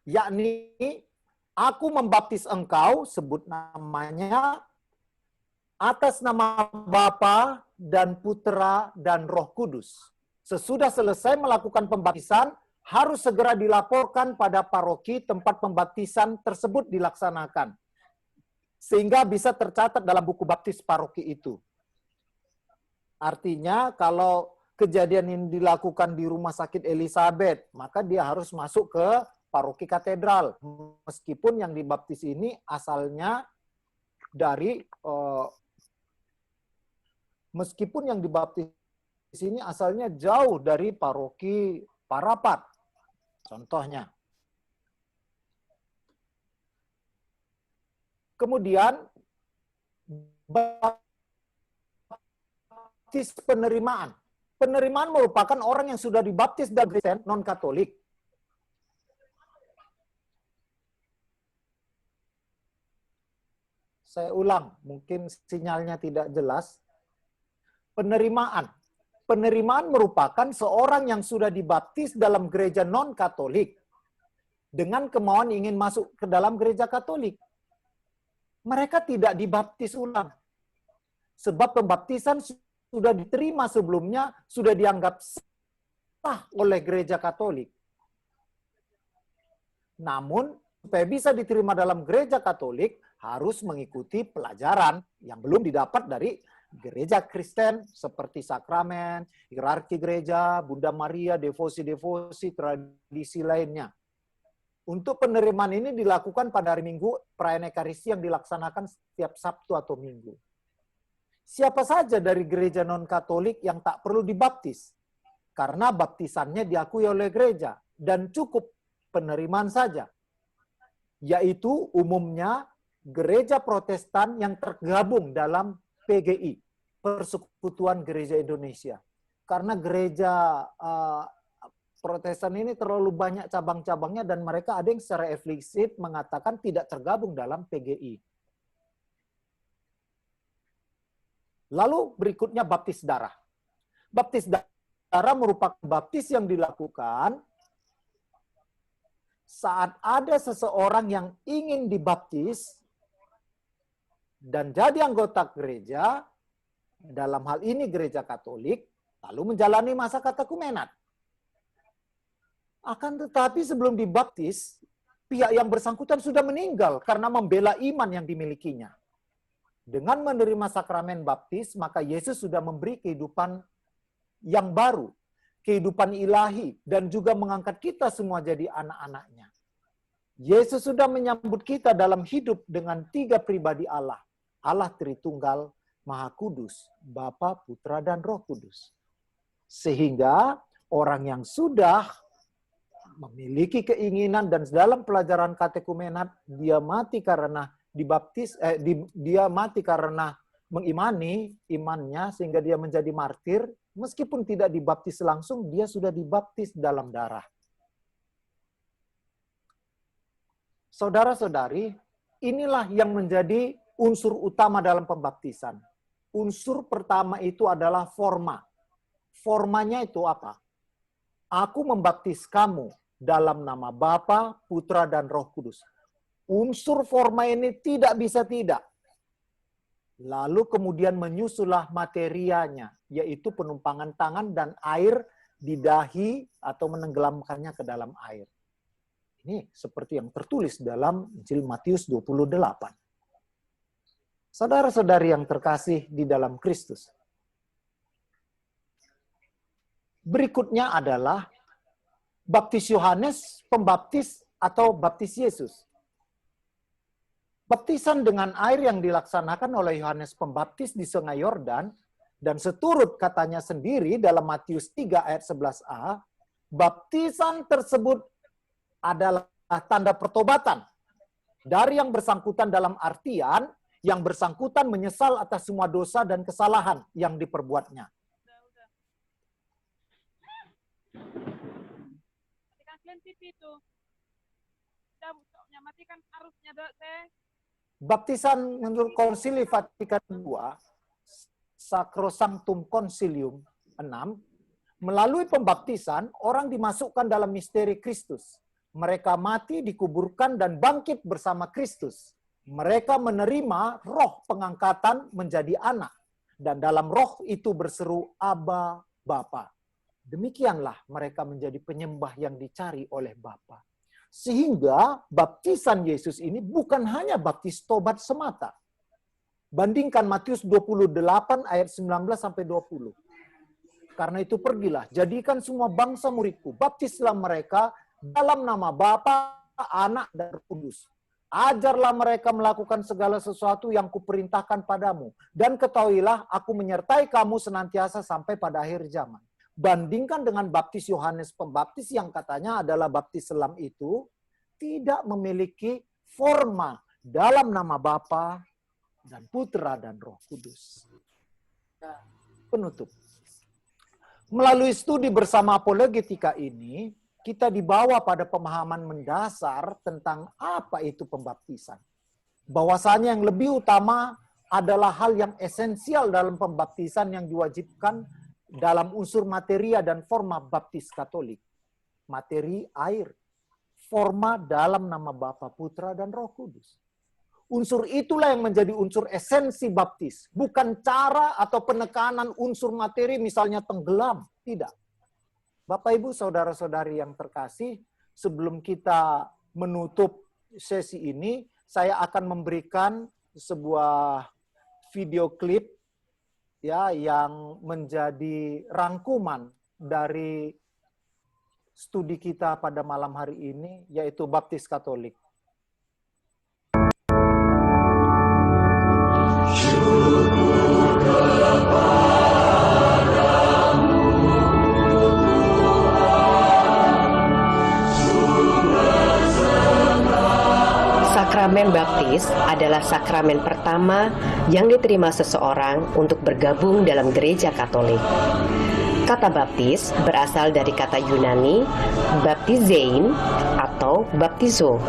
Yakni, aku membaptis engkau, sebut namanya, atas nama Bapa dan Putra dan Roh Kudus. Sesudah selesai melakukan pembaptisan, harus segera dilaporkan pada paroki tempat pembaptisan tersebut dilaksanakan. Sehingga bisa tercatat dalam buku baptis paroki itu. Artinya kalau kejadian ini dilakukan di Rumah Sakit Elizabeth, maka dia harus masuk ke paroki katedral. Meskipun yang dibaptis ini asalnya dari, meskipun yang dibaptis ini asalnya jauh dari paroki Parapat. Contohnya. Kemudian, baptis penerimaan. Penerimaan merupakan orang yang sudah dibaptis dan Kristen non-Katolik. Saya ulang, mungkin sinyalnya tidak jelas. Penerimaan. Penerimaan merupakan seorang yang sudah dibaptis dalam gereja non-Katolik dengan kemauan ingin masuk ke dalam gereja Katolik. Mereka tidak dibaptis ulang. Sebab pembaptisan sudah diterima sebelumnya, sudah dianggap sah oleh gereja Katolik. Namun, supaya bisa diterima dalam gereja Katolik, harus mengikuti pelajaran yang belum didapat dari gereja Kristen seperti sakramen, hierarki gereja, Bunda Maria, devosi-devosi, tradisi lainnya. Untuk penerimaan ini dilakukan pada hari Minggu, perayaan Ekaristi yang dilaksanakan setiap Sabtu atau Minggu. Siapa saja dari gereja non-Katolik yang tak perlu dibaptis, karena baptisannya diakui oleh gereja, dan cukup penerimaan saja, yaitu umumnya gereja Protestan yang tergabung dalam PGI, Persekutuan Gereja Indonesia. Karena gereja Protestan ini terlalu banyak cabang-cabangnya dan mereka ada yang secara eksplisit mengatakan tidak tergabung dalam PGI. Lalu berikutnya baptis darah. Baptis darah merupakan baptis yang dilakukan saat ada seseorang yang ingin dibaptis dan jadi anggota gereja, dalam hal ini gereja Katolik, lalu menjalani masa katekumenat. Akan tetapi sebelum dibaptis, pihak yang bersangkutan sudah meninggal karena membela iman yang dimilikinya. Dengan menerima sakramen baptis, maka Yesus sudah memberi kehidupan yang baru, kehidupan ilahi, dan juga mengangkat kita semua jadi anak-anaknya. Yesus sudah menyambut kita dalam hidup dengan 3 pribadi Allah. Allah Tritunggal, Maha Kudus, Bapa, Putra, dan Roh Kudus. Sehingga orang yang sudah memiliki keinginan dan dalam pelajaran katekumenat dia mati karena dibaptis, dia mati karena mengimani imannya sehingga dia menjadi martir, meskipun tidak dibaptis langsung, dia sudah dibaptis dalam darah. Saudara-saudari, inilah yang menjadi unsur utama dalam pembaptisan. Unsur pertama itu adalah forma. Formanya itu apa? Aku membaptis kamu dalam nama Bapa, Putra, dan Roh Kudus. Unsur forma ini tidak bisa tidak. Lalu kemudian menyusulah materianya, yaitu penumpangan tangan dan air di dahi atau menenggelamkannya ke dalam air. Ini seperti yang tertulis dalam Injil Matius 28. Saudara-saudari yang terkasih di dalam Kristus. Berikutnya adalah baptis Yohanes Pembaptis atau baptis Yesus. Baptisan dengan air yang dilaksanakan oleh Yohanes Pembaptis di Sungai Yordan, dan seturut katanya sendiri dalam Matius 3 ayat 11a, baptisan tersebut adalah tanda pertobatan dari yang bersangkutan dalam artian yang bersangkutan menyesal atas semua dosa dan kesalahan yang diperbuatnya. Baptisan menurut Konsili Vatikan II, Sacrosanctum Concilium 6, melalui pembaptisan, orang dimasukkan dalam misteri Kristus. Mereka mati, dikuburkan, dan bangkit bersama Kristus. Mereka menerima roh pengangkatan menjadi anak. Dan dalam roh itu berseru, Aba, Bapa. Demikianlah mereka menjadi penyembah yang dicari oleh Bapa. Sehingga baptisan Yesus ini bukan hanya baptis tobat semata. Bandingkan Matius 28 ayat 19-20. Karena itu pergilah, jadikan semua bangsa muridku, baptislah mereka dalam nama Bapa, Anak, dan Roh Kudus. Ajarlah mereka melakukan segala sesuatu yang kuperintahkan padamu. Dan ketahuilah, aku menyertai kamu senantiasa sampai pada akhir zaman. Bandingkan dengan baptis Yohanes Pembaptis yang katanya adalah baptis selam itu, tidak memiliki forma dalam nama Bapa dan Putra dan Roh Kudus. Penutup. Melalui studi bersama apologetika ini, kita dibawa pada pemahaman mendasar tentang apa itu pembaptisan. Bahwasanya yang lebih utama adalah hal yang esensial dalam pembaptisan yang diwajibkan dalam unsur materia dan forma baptis Katolik. Materi air, forma dalam nama Bapa, Putra, dan Roh Kudus. Unsur itulah yang menjadi unsur esensi baptis. Bukan cara atau penekanan unsur materi misalnya tenggelam. Tidak. Bapak, Ibu, Saudara-saudari yang terkasih, sebelum kita menutup sesi ini, saya akan memberikan sebuah video klip ya yang menjadi rangkuman dari studi kita pada malam hari ini, yaitu baptis Katolik. Sakramen baptis adalah sakramen pertama yang diterima seseorang untuk bergabung dalam gereja Katolik. Kata baptis berasal dari kata Yunani baptizein atau baptizo,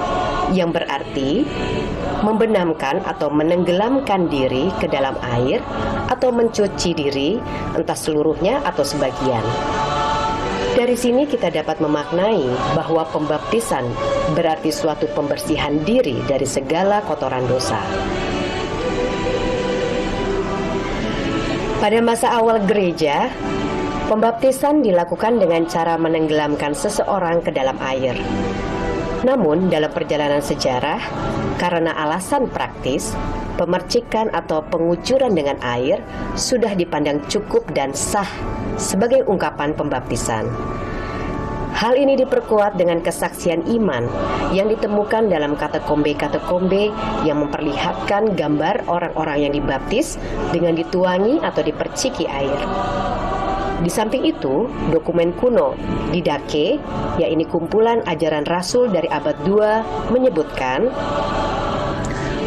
yang berarti membenamkan atau menenggelamkan diri ke dalam air atau mencuci diri, entah seluruhnya atau sebagian. Dari sini kita dapat memaknai bahwa pembaptisan berarti suatu pembersihan diri dari segala kotoran dosa. Pada masa awal gereja, pembaptisan dilakukan dengan cara menenggelamkan seseorang ke dalam air. Namun dalam perjalanan sejarah, karena alasan praktis, pemercikan atau pengucuran dengan air sudah dipandang cukup dan sah sebagai ungkapan pembaptisan. Hal ini diperkuat dengan kesaksian iman yang ditemukan dalam katakombe-katakombe yang memperlihatkan gambar orang-orang yang dibaptis dengan dituangi atau diperciki air. Di samping itu, dokumen kuno Didache, yaitu kumpulan ajaran rasul dari abad II, menyebutkan,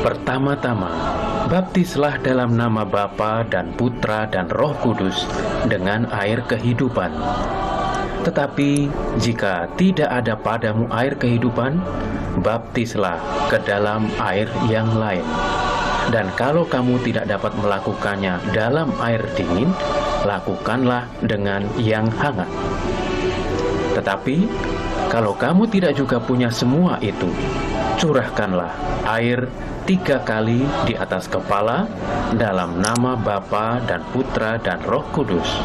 pertama-tama, baptislah dalam nama Bapa dan Putra dan Roh Kudus dengan air kehidupan. Tetapi jika tidak ada padamu air kehidupan, baptislah ke dalam air yang lain. Dan kalau kamu tidak dapat melakukannya dalam air dingin, lakukanlah dengan yang hangat. Tetapi kalau kamu tidak juga punya semua itu, curahkanlah air 3 kali di atas kepala dalam nama Bapa dan Putra dan Roh Kudus.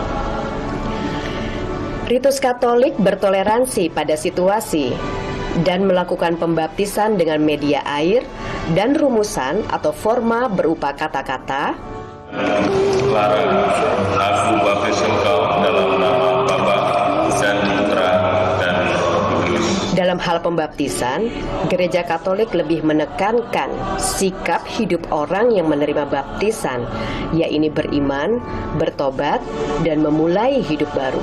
Ritus Katolik bertoleransi pada situasi dan melakukan pembaptisan dengan media air dan rumusan atau forma berupa kata-kata, Clara, aku baptis engkau dalam nama Bapa dan Putra dan Roh Kudus. Dalam hal pembaptisan, Gereja Katolik lebih menekankan sikap hidup orang yang menerima baptisan, yaitu beriman, bertobat, dan memulai hidup baru.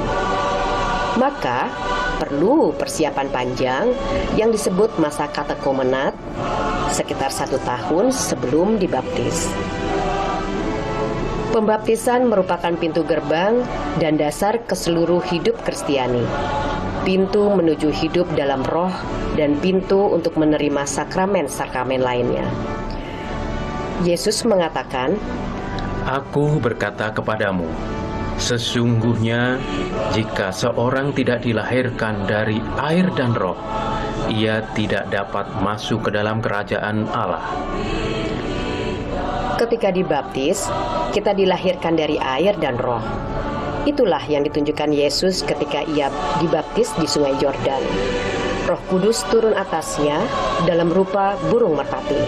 Maka, perlu persiapan panjang yang disebut masa katekomenat, sekitar 1 tahun sebelum dibaptis. Pembaptisan merupakan pintu gerbang dan dasar ke seluruh hidup Kristiani. Pintu menuju hidup dalam roh dan pintu untuk menerima sakramen-sakramen lainnya. Yesus mengatakan, Aku berkata kepadamu, sesungguhnya jika seorang tidak dilahirkan dari air dan roh, ia tidak dapat masuk ke dalam kerajaan Allah. Ketika dibaptis, kita dilahirkan dari air dan roh. Itulah yang ditunjukkan Yesus ketika ia dibaptis di Sungai Yordan. Roh Kudus turun atasnya dalam rupa burung merpati.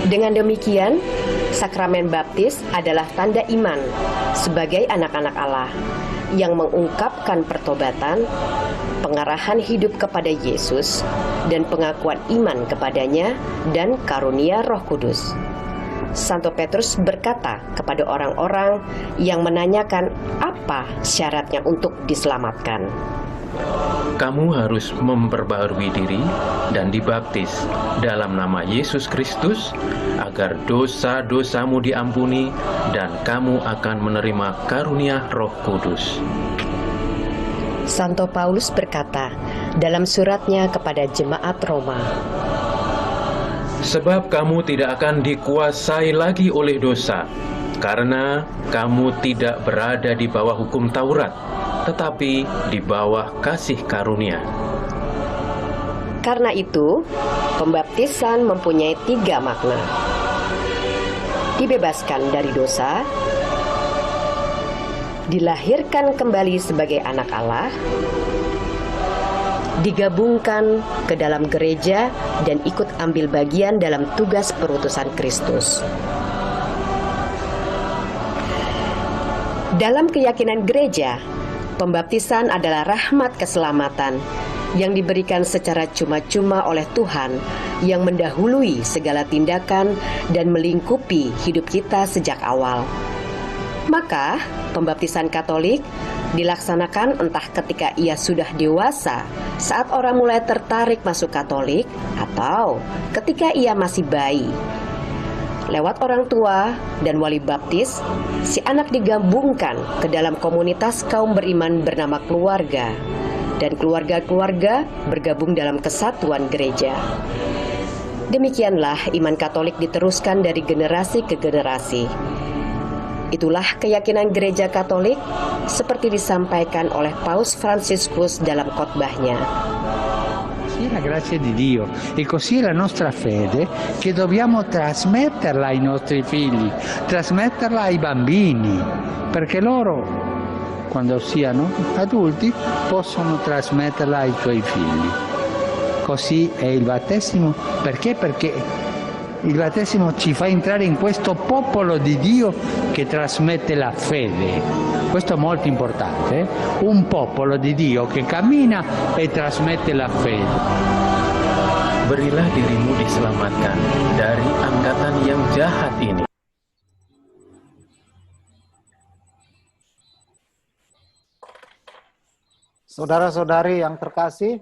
Dengan demikian, sakramen baptis adalah tanda iman sebagai anak-anak Allah yang mengungkapkan pertobatan, pengarahan hidup kepada Yesus, dan pengakuan iman kepadanya dan karunia Roh Kudus. Santo Petrus berkata kepada orang-orang yang menanyakan apa syaratnya untuk diselamatkan, Kamu harus memperbaharui diri dan dibaptis dalam nama Yesus Kristus agar dosa-dosamu diampuni dan kamu akan menerima karunia Roh Kudus. Santo Paulus berkata dalam suratnya kepada jemaat Roma, Sebab kamu tidak akan dikuasai lagi oleh dosa, karena kamu tidak berada di bawah hukum Taurat, tetapi di bawah kasih karunia. Karena itu, pembaptisan mempunyai 3 makna. Dibebaskan dari dosa, dilahirkan kembali sebagai anak Allah, digabungkan ke dalam gereja dan ikut ambil bagian dalam tugas perutusan Kristus. Dalam keyakinan gereja, pembaptisan adalah rahmat keselamatan yang diberikan secara cuma-cuma oleh Tuhan yang mendahului segala tindakan dan melingkupi hidup kita sejak awal. Maka, pembaptisan Katolik dilaksanakan entah ketika ia sudah dewasa, saat orang mulai tertarik masuk Katolik, atau ketika ia masih bayi. Lewat orang tua dan wali baptis, si anak digabungkan ke dalam komunitas kaum beriman bernama keluarga, dan keluarga-keluarga bergabung dalam kesatuan gereja. Demikianlah iman Katolik diteruskan dari generasi ke generasi. Itulah keyakinan gereja Katolik seperti disampaikan oleh Paus Fransiskus dalam khotbahnya. Così la grazia di Dio e così la nostra fede che dobbiamo trasmetterla ai nostri figli, trasmetterla ai bambini, perché loro, quando siano adulti, possono trasmetterla ai tuoi figli. Così è il battesimo, perché? Perché il battesimo ci fa entrare in questo popolo di Dio che trasmette la fede. Questo è molto importante, un popolo di Dio che cammina e trasmette la fede. Berilah dirimu diselamatkan dari angkatan yang jahat ini. Saudara-saudari yang terkasih,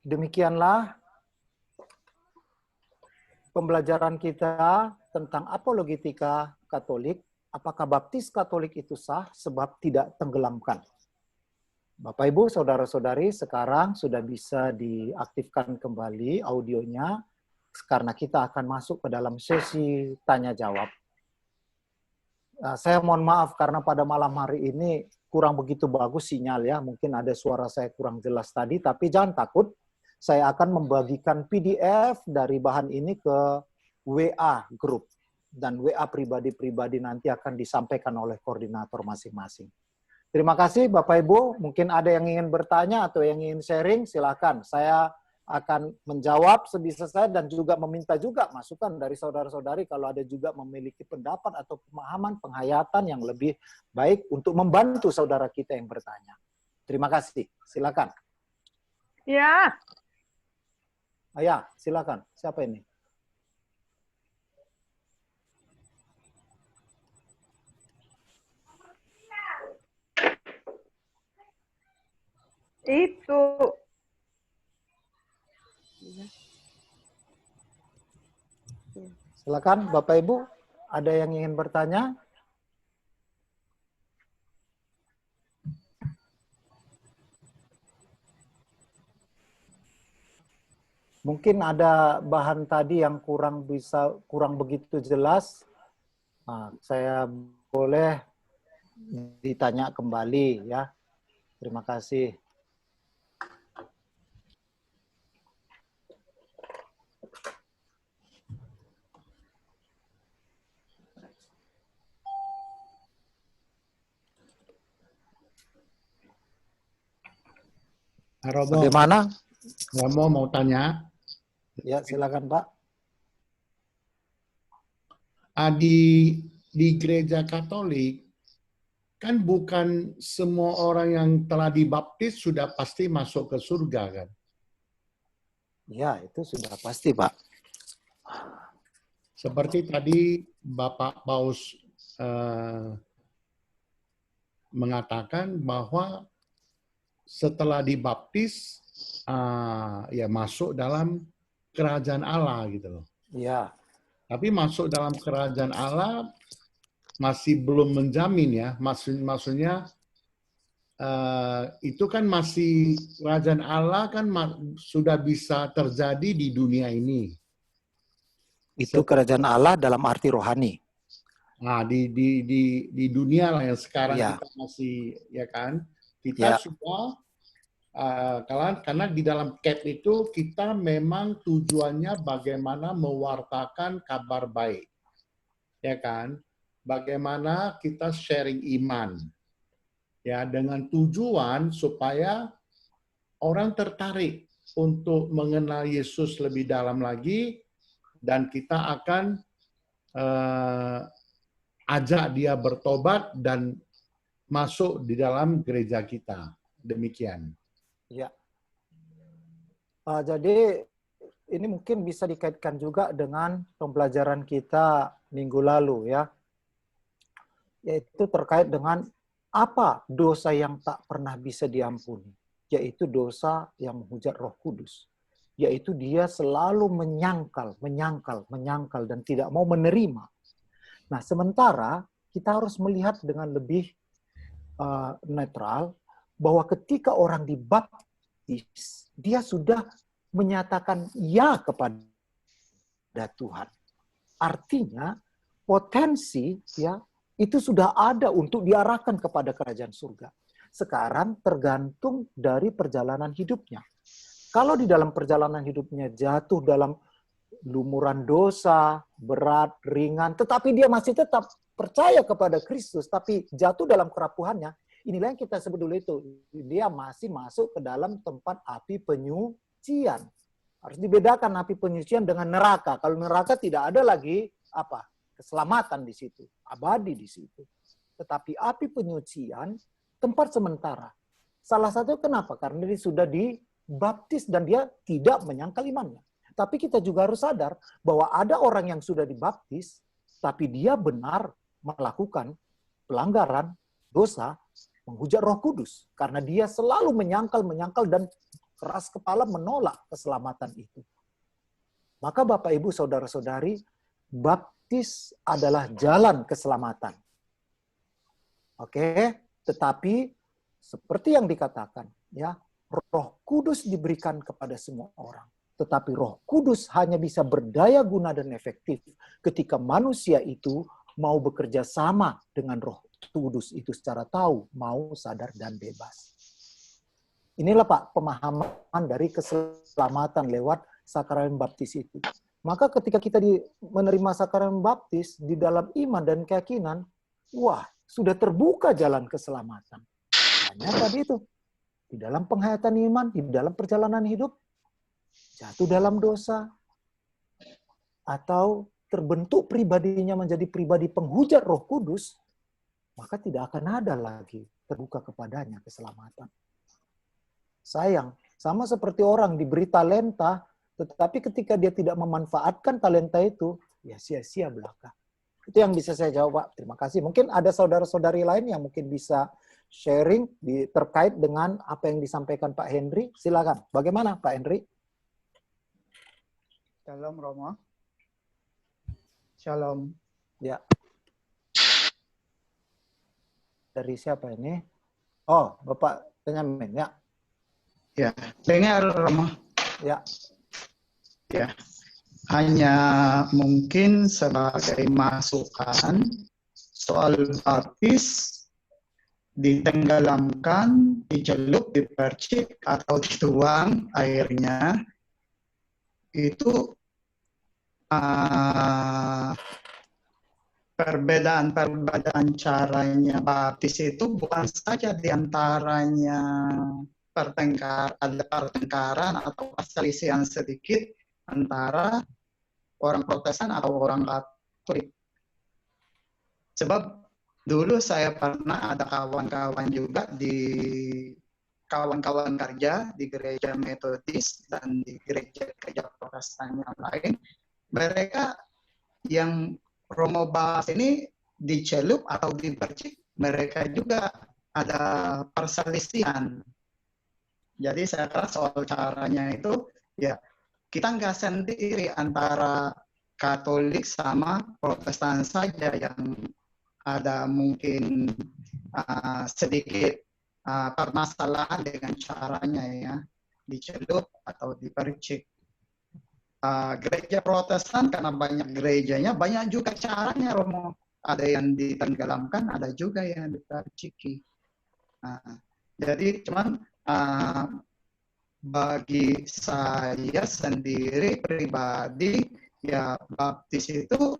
demikianlah pembelajaran kita tentang apologetika Katolik. Apakah baptis Katolik itu sah sebab tidak tenggelamkan? Bapak, Ibu, saudara-saudari, sekarang sudah bisa diaktifkan kembali audionya karena kita akan masuk ke dalam sesi tanya-jawab. Saya mohon maaf karena pada malam hari ini kurang begitu bagus sinyal ya. Mungkin ada suara saya kurang jelas tadi, tapi jangan takut. Saya akan membagikan PDF dari bahan ini ke WA Group. Dan WA pribadi-pribadi nanti akan disampaikan oleh koordinator masing-masing. Terima kasih Bapak Ibu, mungkin ada yang ingin bertanya atau yang ingin sharing, silakan. Saya akan menjawab sebisa saya dan juga meminta juga masukan dari saudara-saudari kalau ada juga memiliki pendapat atau pemahaman, penghayatan yang lebih baik untuk membantu saudara kita yang bertanya. Terima kasih, silakan. Ya. Ya, silakan. Siapa ini? Itu. Silakan Bapak Ibu, ada yang ingin bertanya? Mungkin ada bahan tadi yang kurang begitu jelas. Nah, saya boleh ditanya kembali ya. Terima kasih. Romo, Bagaimana? Romo mau tanya. Ya, silakan Pak. Di gereja Katolik, kan bukan semua orang yang telah dibaptis sudah pasti masuk ke surga, kan? Ya, itu sudah pasti, Pak. Seperti tadi Bapak Paus mengatakan bahwa setelah dibaptis, ya masuk dalam kerajaan Allah gitu loh. Ya. Tapi masuk dalam kerajaan Allah masih belum menjamin ya. Maksudnya itu kan masih kerajaan Allah kan sudah bisa terjadi di dunia ini. Itu kerajaan Allah dalam arti rohani. Nah, di dunia lah yang sekarang Ya. kita masih ya kan. Kita Ya. semua karena di dalam CAP itu kita memang tujuannya bagaimana mewartakan kabar baik, ya kan? Bagaimana kita sharing iman, ya dengan tujuan supaya orang tertarik untuk mengenal Yesus lebih dalam lagi, dan kita akan ajak dia bertobat dan masuk di dalam gereja kita. Demikian. Ya. Jadi ini mungkin bisa dikaitkan juga dengan pembelajaran kita minggu lalu ya. Yaitu terkait dengan apa dosa yang tak pernah bisa diampuni. Yaitu dosa yang menghujat Roh Kudus. Yaitu dia selalu menyangkal dan tidak mau menerima. Nah, sementara kita harus melihat dengan lebih netral bahwa ketika orang dibaptis, dia sudah menyatakan ya kepada Tuhan. Artinya potensi ya itu sudah ada untuk diarahkan kepada kerajaan surga. Sekarang tergantung dari perjalanan hidupnya. Kalau di dalam perjalanan hidupnya jatuh dalam lumuran dosa, berat, ringan, tetapi dia masih tetap percaya kepada Kristus, tapi jatuh dalam kerapuhannya, inilah yang kita sebut dulu itu. Dia masih masuk ke dalam tempat api penyucian. Harus dibedakan api penyucian dengan neraka. Kalau neraka tidak ada lagi keselamatan di situ, abadi di situ. Tetapi api penyucian tempat sementara. Salah satu kenapa? Karena dia sudah dibaptis dan dia tidak menyangkal imannya. Tapi kita juga harus sadar bahwa ada orang yang sudah dibaptis, tapi dia benar melakukan pelanggaran, dosa, menghujat Roh Kudus. Karena dia selalu menyangkal dan keras kepala menolak keselamatan itu. Maka Bapak, Ibu, Saudara-saudari, baptis adalah jalan keselamatan. Oke, tetapi seperti yang dikatakan, ya, Roh Kudus diberikan kepada semua orang. Tetapi Roh Kudus hanya bisa berdaya guna dan efektif ketika manusia itu mau bekerja sama dengan Roh Kudus itu secara tahu, mau, sadar, dan bebas. Inilah Pak pemahaman dari keselamatan lewat sakramen baptis itu. Maka ketika kita menerima sakramen baptis di dalam iman dan keyakinan, wah, sudah terbuka jalan keselamatan. Hanya tadi itu, di dalam penghayatan iman, di dalam perjalanan hidup, jatuh dalam dosa, atau terbentuk pribadinya menjadi pribadi penghujat Roh Kudus, maka tidak akan ada lagi terbuka kepadanya keselamatan. Sayang, sama seperti orang diberi talenta, tetapi ketika dia tidak memanfaatkan talenta itu, ya sia-sia belaka. Itu yang bisa saya jawab, Pak. Terima kasih. Mungkin ada saudara-saudari lain yang mungkin bisa sharing terkait dengan apa yang disampaikan Pak Henry. Silakan. Bagaimana Pak Henry? Shalom Romo. Shalom. Ya. Dari siapa ini? Oh, Bapak Benyamin, ya. Ya, dengar Romo. Ya. Ya. Hanya mungkin sebagai masukan soal baptis ditenggelamkan, dicelup, dipercik atau dituang airnya itu perbedaan caranya baptis itu bukan saja diantaranya ada pertengkaran atau perselisihan sedikit antara orang Protestan atau orang Katolik. Sebab dulu saya pernah ada kawan-kawan juga kawan-kawan kerja di gereja Metodis dan di gereja Protestan yang lain. Mereka yang Romo bahas ini dicelup atau dipercik, mereka juga ada perselisihan. Jadi saya kira soal caranya itu, ya kita nggak sendiri antara Katolik sama Protestan saja yang ada mungkin sedikit permasalahan dengan caranya ya, dicelup atau dipercik. Gereja Protestan karena banyak gerejanya, banyak juga caranya Romo. Ada yang ditenggelamkan, ada juga yang diperciki. Jadi cuman bagi saya sendiri pribadi ya baptis itu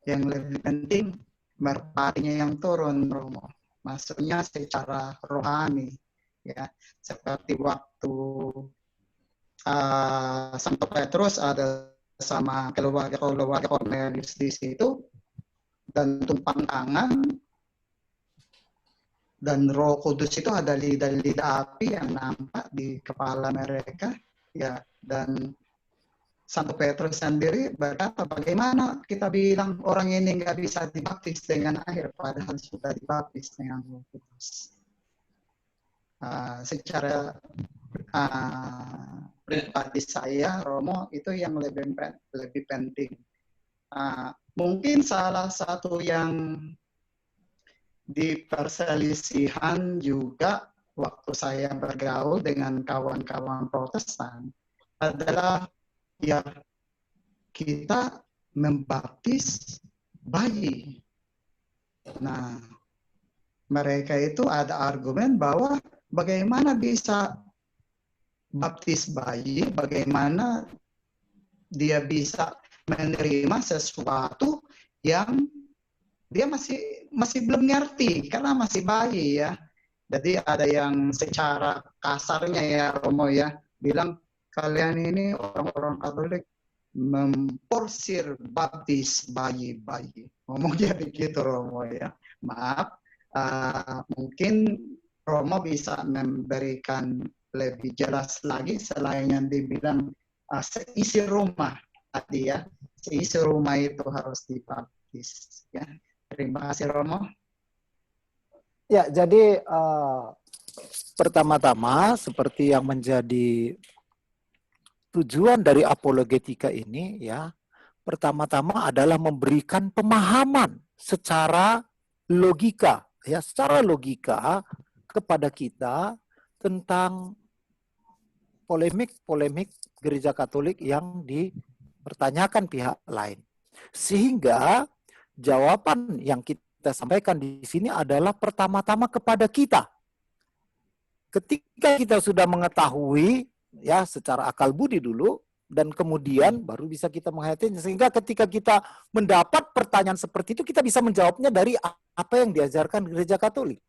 yang lebih penting merpatinya yang turun Romo. Maksudnya secara rohani. ya. Seperti waktu Santo Petrus ada sama keluarga Cornelius di situ, dan tumpang tangan, dan Roh Kudus itu ada lidah api yang nampak di kepala mereka, ya. Dan Santo Petrus sendiri berkata, bagaimana kita bilang orang ini nggak bisa dibaptis dengan air, padahal sudah dibaptis dengan Roh Kudus. Secara pribadi saya, Romo, itu yang lebih penting. Mungkin salah satu yang diperselisihan juga waktu saya bergaul dengan kawan-kawan Protestan adalah ya kita membaptis bayi. Nah, mereka itu ada argumen bahwa bagaimana bisa baptis bayi, bagaimana dia bisa menerima sesuatu yang dia masih belum ngerti karena masih bayi ya. Jadi ada yang secara kasarnya ya Romo ya bilang, kalian ini orang-orang Katolik memporsir baptis bayi-bayi. Ngomongnya begitu Romo ya. Maaf, mungkin Romo bisa memberikan lebih jelas lagi selain yang dibilang seisi rumah tadi ya. Seisi rumah itu harus dibaptis ya. Terima kasih Romo. Ya, jadi pertama-tama seperti yang menjadi tujuan dari apologetika ini ya, pertama-tama adalah memberikan pemahaman secara logika ya, secara logika kepada kita tentang polemik-polemik Gereja Katolik yang dipertanyakan pihak lain. Sehingga jawaban yang kita sampaikan di sini adalah pertama-tama kepada kita. Ketika kita sudah mengetahui ya secara akal budi dulu, dan kemudian baru bisa kita menghayatinya, sehingga ketika kita mendapat pertanyaan seperti itu kita bisa menjawabnya dari apa yang diajarkan Gereja Katolik.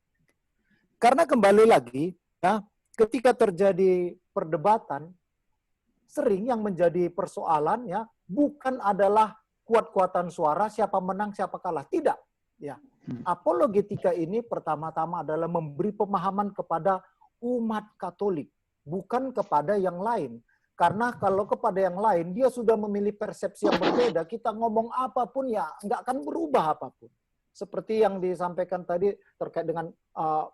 Karena kembali lagi ya, ketika terjadi perdebatan, sering yang menjadi persoalan ya bukan adalah kuat-kuatan suara, siapa menang siapa kalah, tidak ya. Apologetika ini pertama-tama adalah memberi pemahaman kepada umat Katolik, bukan kepada yang lain. Karena kalau kepada yang lain, dia sudah memilih persepsi yang berbeda. Kita ngomong apapun ya nggak akan berubah apapun. Seperti yang disampaikan tadi terkait dengan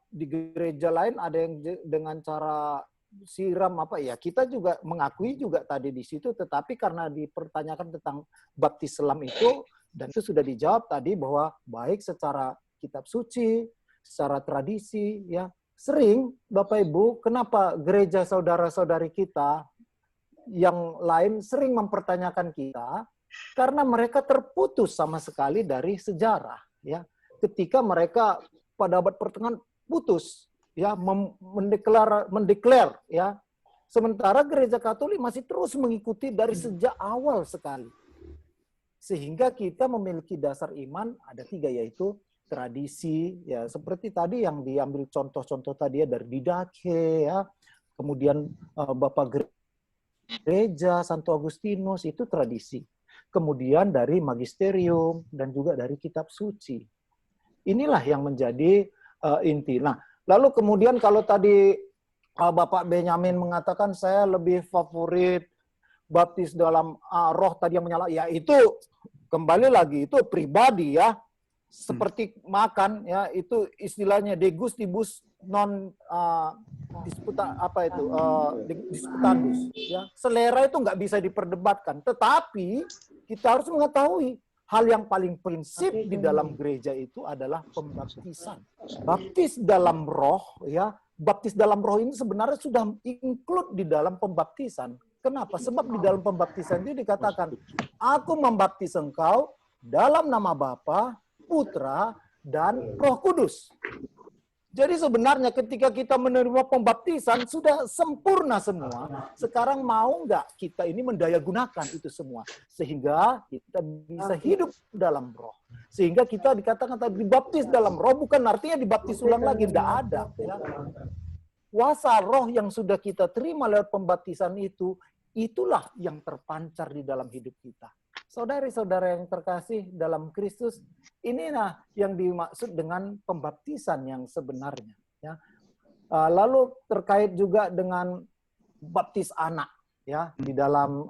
di gereja lain ada yang dengan cara siram apa ya. Kita juga mengakui juga tadi di situ, tetapi karena dipertanyakan tentang baptis selam itu, dan itu sudah dijawab tadi bahwa baik secara kitab suci, secara tradisi ya. Sering, Bapak Ibu, kenapa gereja saudara-saudari kita yang lain sering mempertanyakan kita? Karena mereka terputus sama sekali dari sejarah. Ya, ketika mereka pada abad pertengahan putus, ya, mendeklar, ya. Sementara gereja Katolik masih terus mengikuti dari sejak awal sekali. Sehingga kita memiliki dasar iman ada 3, yaitu tradisi, ya seperti tadi yang diambil contoh-contoh tadi ya dari Didache, ya, kemudian Bapak Gereja Santo Agustinus itu tradisi, kemudian dari magisterium dan juga dari kitab suci. Inilah yang menjadi inti. Nah, lalu kemudian kalau tadi Bapak Benyamin mengatakan saya lebih favorit baptis dalam roh tadi yang menyala, ya itu kembali lagi itu pribadi ya. Seperti makan ya, itu istilahnya de gustibus non disputandus ya. Selera itu nggak bisa diperdebatkan, tetapi kita harus mengetahui hal yang paling prinsip di dalam gereja itu adalah pembaptisan. Baptis dalam roh ya, baptis dalam roh ini sebenarnya sudah include di dalam pembaptisan. Kenapa? Sebab di dalam pembaptisan itu dikatakan, aku membaptis engkau dalam nama Bapa, Putra, dan Roh Kudus. Jadi sebenarnya ketika kita menerima pembaptisan sudah sempurna semua. Sekarang mau nggak kita ini mendayagunakan itu semua. Sehingga kita bisa hidup dalam roh. Sehingga kita dikatakan tadi dibaptis dalam roh bukan artinya dibaptis ulang lagi. Tidak ada. Ya. kuasa roh yang sudah kita terima lewat pembaptisan itu, itulah yang terpancar di dalam hidup kita. Saudari-saudara yang terkasih dalam Kristus, inilah yang dimaksud dengan pembaptisan yang sebenarnya. Ya. Lalu terkait juga dengan baptis anak, ya, di dalam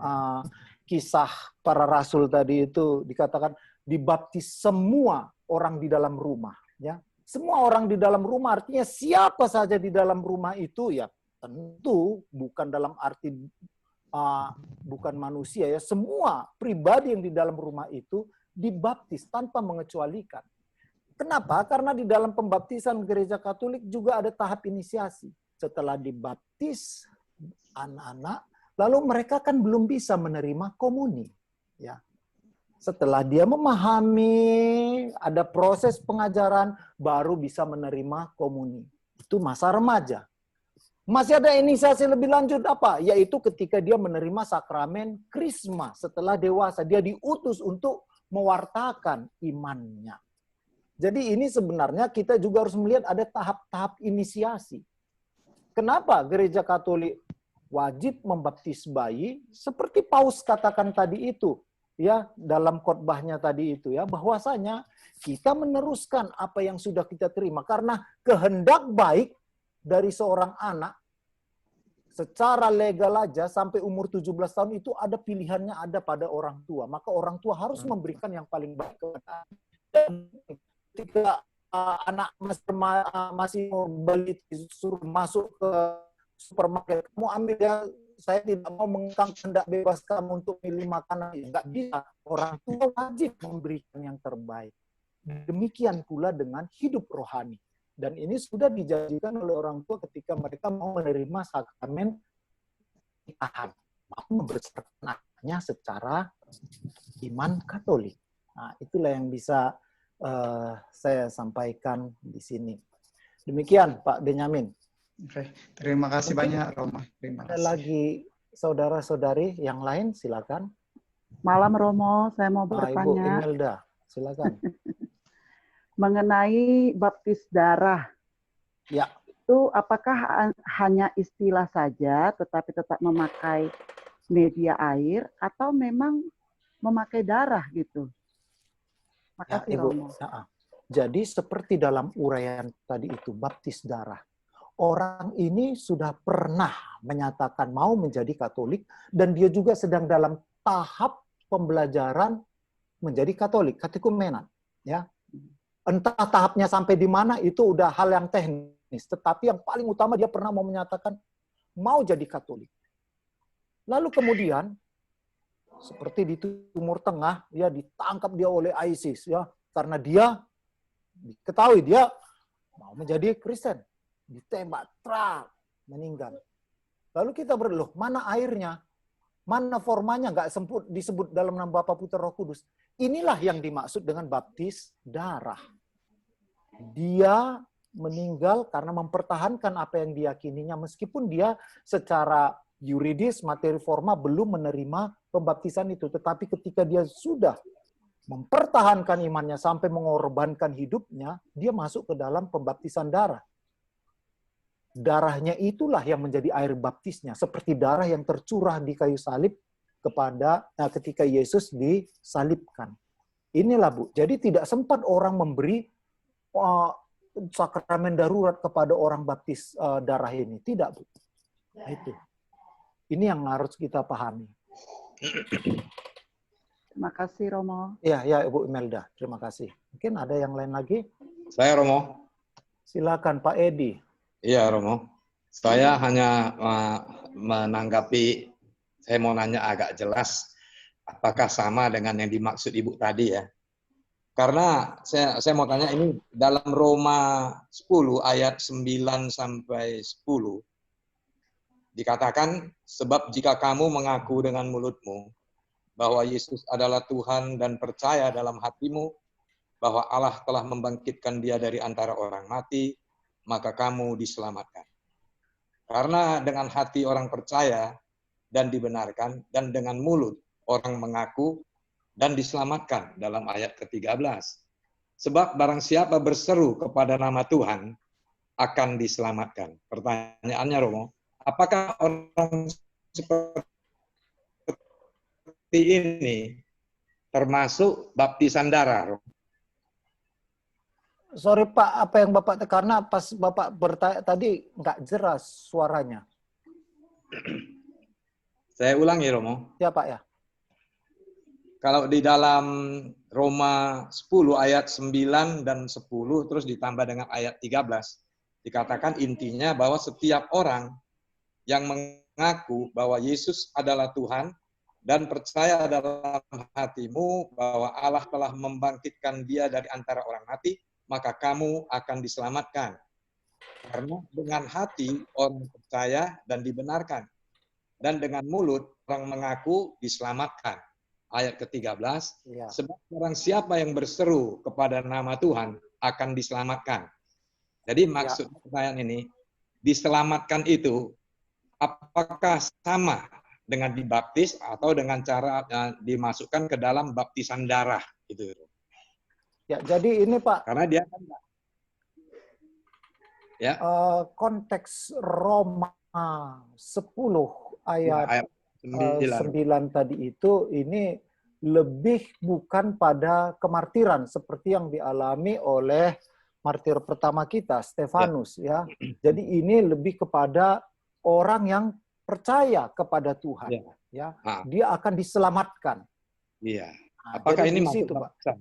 kisah para rasul tadi itu dikatakan dibaptis semua orang di dalam rumah. Ya. Semua orang di dalam rumah artinya siapa saja di dalam rumah itu, ya tentu bukan dalam arti bukan manusia, ya, semua pribadi yang di dalam rumah itu dibaptis tanpa mengecualikan. Kenapa? Karena di dalam pembaptisan Gereja Katolik juga ada tahap inisiasi. Setelah dibaptis anak-anak, lalu mereka kan belum bisa menerima komuni, ya. Setelah dia memahami, ada proses pengajaran, baru bisa menerima komuni. Itu masa remaja. Masih ada inisiasi lebih lanjut apa? Yaitu ketika dia menerima sakramen krisma. Setelah dewasa, dia diutus untuk mewartakan imannya. Jadi ini sebenarnya kita juga harus melihat ada tahap-tahap inisiasi. Kenapa Gereja Katolik wajib membaptis bayi? Seperti Paus katakan tadi itu, ya, dalam khotbahnya tadi itu, ya, bahwasanya kita meneruskan apa yang sudah kita terima karena kehendak baik dari seorang anak secara legal aja sampai umur 17 tahun itu ada pilihannya ada pada orang tua. Maka orang tua harus memberikan yang paling baik kepada anak. Dan ketika anak masih mau beli, suruh masuk ke supermarket, kamu ambil ya, saya tidak mau mengekang kehendak bebas kamu untuk milih makanan. Enggak bisa. Orang tua wajib memberikan yang terbaik. Demikian pula dengan hidup rohani. Dan ini sudah dijanjikan oleh orang tua ketika mereka mau menerima sakramen nikahan, mau membesarkan anaknya secara iman Katolik. Nah, itulah yang bisa saya sampaikan di sini. Demikian Pak Benyamin. Oke, terima kasih banyak Roma. Terima Ada kasih. lagi saudara-saudari yang lain, silakan. Malam Romo, saya mau Ibu bertanya Imelda, silakan. mengenai baptis darah. Ya. Itu apakah hanya istilah saja tetapi tetap memakai media air atau memang memakai darah gitu? Ya, Makasih Ibu. Romo. Jadi seperti dalam uraian tadi itu, baptis darah. Orang ini sudah pernah menyatakan mau menjadi Katolik dan dia juga sedang dalam tahap pembelajaran menjadi Katolik, katekumenan, ya. Entah tahapnya sampai di mana itu udah hal yang teknis, tetapi yang paling utama dia pernah mau menyatakan mau jadi Katolik. Lalu kemudian seperti di Timur Tengah, ya, ditangkap dia oleh ISIS, ya, karena dia diketahui dia mau menjadi Kristen, ditembak, meninggal. Lalu kita berloh, mana airnya? Mana formanya? Nggak disebut dalam nama Bapa, Putra, Roh Kudus. Inilah yang dimaksud dengan baptis darah. Dia meninggal karena mempertahankan apa yang diyakininya, meskipun dia secara yuridis, materi forma belum menerima pembaptisan itu. Tetapi ketika dia sudah mempertahankan imannya sampai mengorbankan hidupnya, dia masuk ke dalam pembaptisan darah. Darahnya itulah yang menjadi air baptisnya, seperti darah yang tercurah di kayu salib ketika Yesus disalibkan. Inilah, Bu. Jadi tidak sempat orang memberi sakramen darurat kepada orang baptis darah ini. Tidak, Bu. Nah, itu. Ini yang harus kita pahami. Terima kasih Romo. Ya, Ibu Imelda. Terima kasih. Mungkin ada yang lain lagi? Saya Romo. Silakan Pak Edi. Iya Romo. Saya hanya menanggapi, saya mau nanya agak jelas, apakah sama dengan yang dimaksud Ibu tadi ya? Karena saya mau tanya ini dalam Roma 10 ayat 9 sampai 10 dikatakan, sebab jika kamu mengaku dengan mulutmu bahwa Yesus adalah Tuhan dan percaya dalam hatimu bahwa Allah telah membangkitkan dia dari antara orang mati, maka kamu diselamatkan. Karena dengan hati orang percaya dan dibenarkan, dan dengan mulut orang mengaku dan diselamatkan, dalam ayat ke-13. Sebab barang siapa berseru kepada nama Tuhan, akan diselamatkan. Pertanyaannya, Romo, apakah orang seperti ini termasuk baptisan darah? Sorry Pak, apa yang Bapak karena pas Bapak bertanya tadi nggak jelas suaranya. Saya ulangi, Romo. Ya Pak ya. Kalau di dalam Roma 10 ayat 9 dan 10 terus ditambah dengan ayat 13 dikatakan intinya bahwa setiap orang yang mengaku bahwa Yesus adalah Tuhan dan percaya dalam hatimu bahwa Allah telah membangkitkan dia dari antara orang mati, maka kamu akan diselamatkan. Karena dengan hati orang percaya dan dibenarkan. Dan dengan mulut orang mengaku diselamatkan. Ayat ke-13, Ya. sebab orang siapa yang berseru kepada nama Tuhan akan diselamatkan. Jadi maksud pertanyaan ini, diselamatkan itu apakah sama dengan dibaptis atau dengan cara dimasukkan ke dalam baptisan darah gitu. Ya, jadi ini Pak. Karena dia kan ya. Konteks Roma 10 ayat 9 tadi itu ini lebih bukan pada kemartiran seperti yang dialami oleh martir pertama kita, Stefanus ya. Jadi ini lebih kepada orang yang percaya kepada Tuhan ya. Dia akan diselamatkan. Iya. Apakah ini masuk baptisan?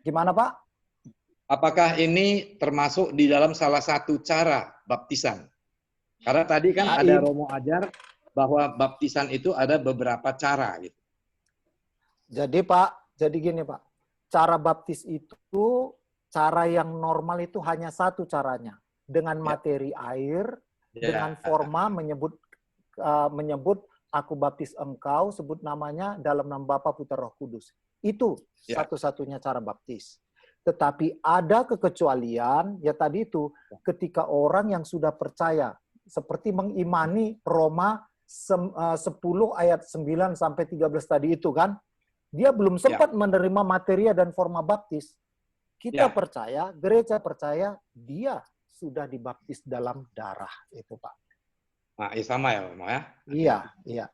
Gimana Pak? Apakah ini termasuk di dalam salah satu cara baptisan? Karena tadi kan ada Romo ajar bahwa baptisan itu ada beberapa cara gitu. Jadi Pak, jadi gini Pak, cara baptis itu, cara yang normal itu hanya satu caranya. Dengan materi air, dengan forma menyebut aku baptis engkau, sebut namanya dalam nama Bapa, Putra, Roh Kudus. Itu satu-satunya cara baptis. Tetapi ada kekecualian, ya tadi itu, ketika orang yang sudah percaya, seperti mengimani Roma 10 ayat 9 sampai 13 tadi itu kan, dia belum sempat menerima materi dan forma baptis. Kita percaya, gereja percaya, dia sudah dibaptis dalam darah itu Pak. Nah, sama ya Romo ya? Iya, iya.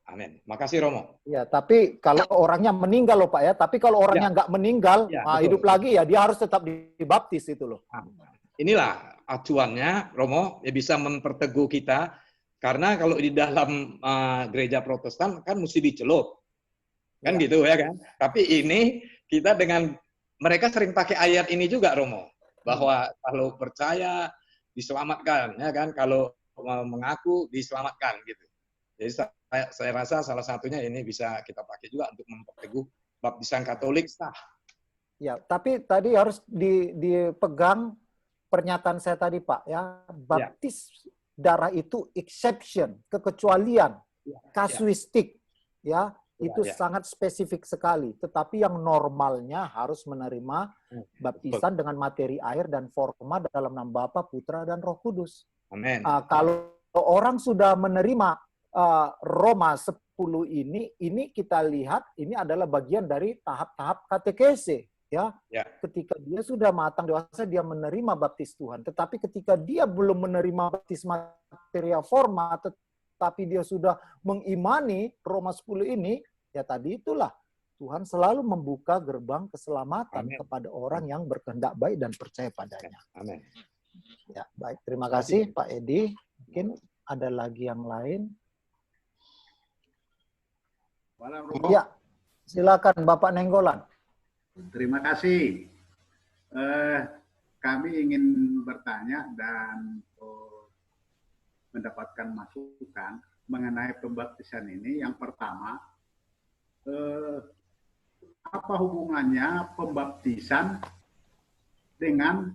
Amin. Makasih Romo. Ya, tapi kalau orangnya meninggal loh Pak ya, tapi kalau orangnya nggak meninggal, hidup lagi ya, dia harus tetap dibaptis itu loh. Inilah acuannya Romo, ya bisa memperteguh kita, karena kalau di dalam gereja Protestan kan mesti dicelup. Kan gitu ya kan. Tapi ini kita dengan mereka sering pakai ayat ini juga Romo, bahwa kalau percaya diselamatkan ya kan, kalau mengaku diselamatkan gitu. Jadi saya rasa salah satunya ini bisa kita pakai juga untuk memperteguh baptisan Katolik sah. Ya, tapi tadi harus dipegang pernyataan saya tadi Pak ya, baptis darah itu exception, kekecualian, kasuistik ya. Itu sangat spesifik sekali. Tetapi yang normalnya harus menerima baptisan dengan materi air dan forma dalam nama Bapa, Putra, dan Roh Kudus. Amin. Kalau orang sudah menerima Roma 10 ini kita lihat ini adalah bagian dari tahap-tahap katekese. Ya, ketika dia sudah matang dewasa, dia menerima baptis Tuhan. Tetapi ketika dia belum menerima baptis materia forma, tapi dia sudah mengimani Roma 10 ini, ya tadi itulah Tuhan selalu membuka gerbang keselamatan kepada orang yang berkehendak baik dan percaya padanya. Amin. Ya, baik. Terima kasih Pak Edi. Mungkin ada lagi yang lain. Ya, silakan Bapak Nenggolan. Terima kasih. Kami ingin bertanya dan mendapatkan masukan mengenai pembaptisan ini. Yang pertama, apa hubungannya pembaptisan dengan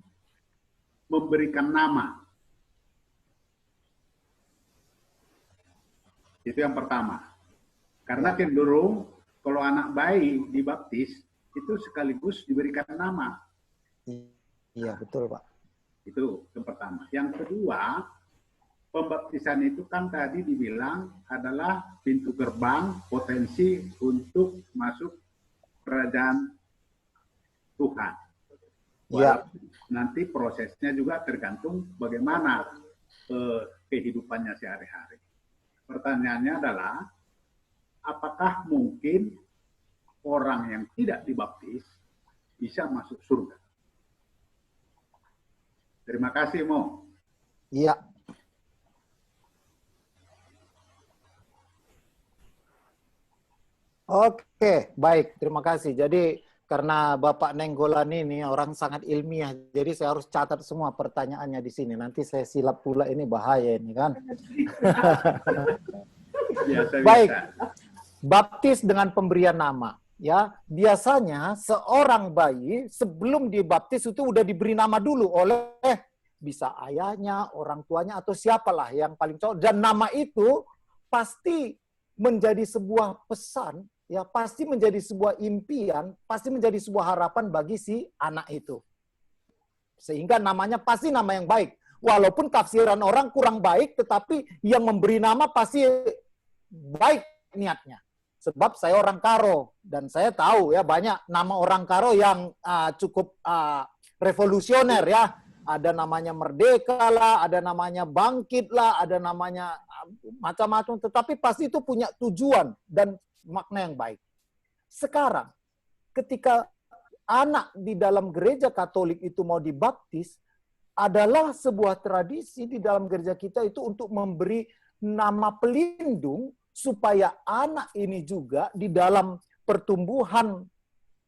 memberikan nama? Itu yang pertama. Karena cenderung kalau anak bayi dibaptis, itu sekaligus diberikan nama. Iya, betul Pak. Itu yang pertama. Yang kedua, pembaptisan itu kan tadi dibilang adalah pintu gerbang potensi untuk masuk kerajaan Tuhan. Ya. Nanti prosesnya juga tergantung bagaimana kehidupannya sehari-hari. Pertanyaannya adalah, apakah mungkin orang yang tidak dibaptis bisa masuk surga? Terima kasih, Mo. Iya. Oke, baik. Terima kasih. Jadi karena Bapak Nenggolan ini orang sangat ilmiah, jadi saya harus catat semua pertanyaannya di sini. Nanti saya silap pula, ini bahaya ini kan. Baik. Baptis dengan pemberian nama. Ya, biasanya seorang bayi sebelum dibaptis itu udah diberi nama dulu oleh bisa ayahnya, orang tuanya, atau siapalah yang paling cocok. Dan nama itu pasti menjadi sebuah pesan, ya pasti menjadi sebuah impian, pasti menjadi sebuah harapan bagi si anak itu. Sehingga namanya pasti nama yang baik. Walaupun tafsiran orang kurang baik, tetapi yang memberi nama pasti baik niatnya. Sebab saya orang Karo, dan saya tahu ya banyak nama orang Karo yang cukup revolusioner ya. Ada namanya Merdeka lah, ada namanya Bangkit lah, ada namanya macam-macam. Tetapi pasti itu punya tujuan dan makna yang baik. Sekarang, ketika anak di dalam gereja Katolik itu mau dibaptis, adalah sebuah tradisi di dalam gereja kita itu untuk memberi nama pelindung supaya anak ini juga di dalam pertumbuhan,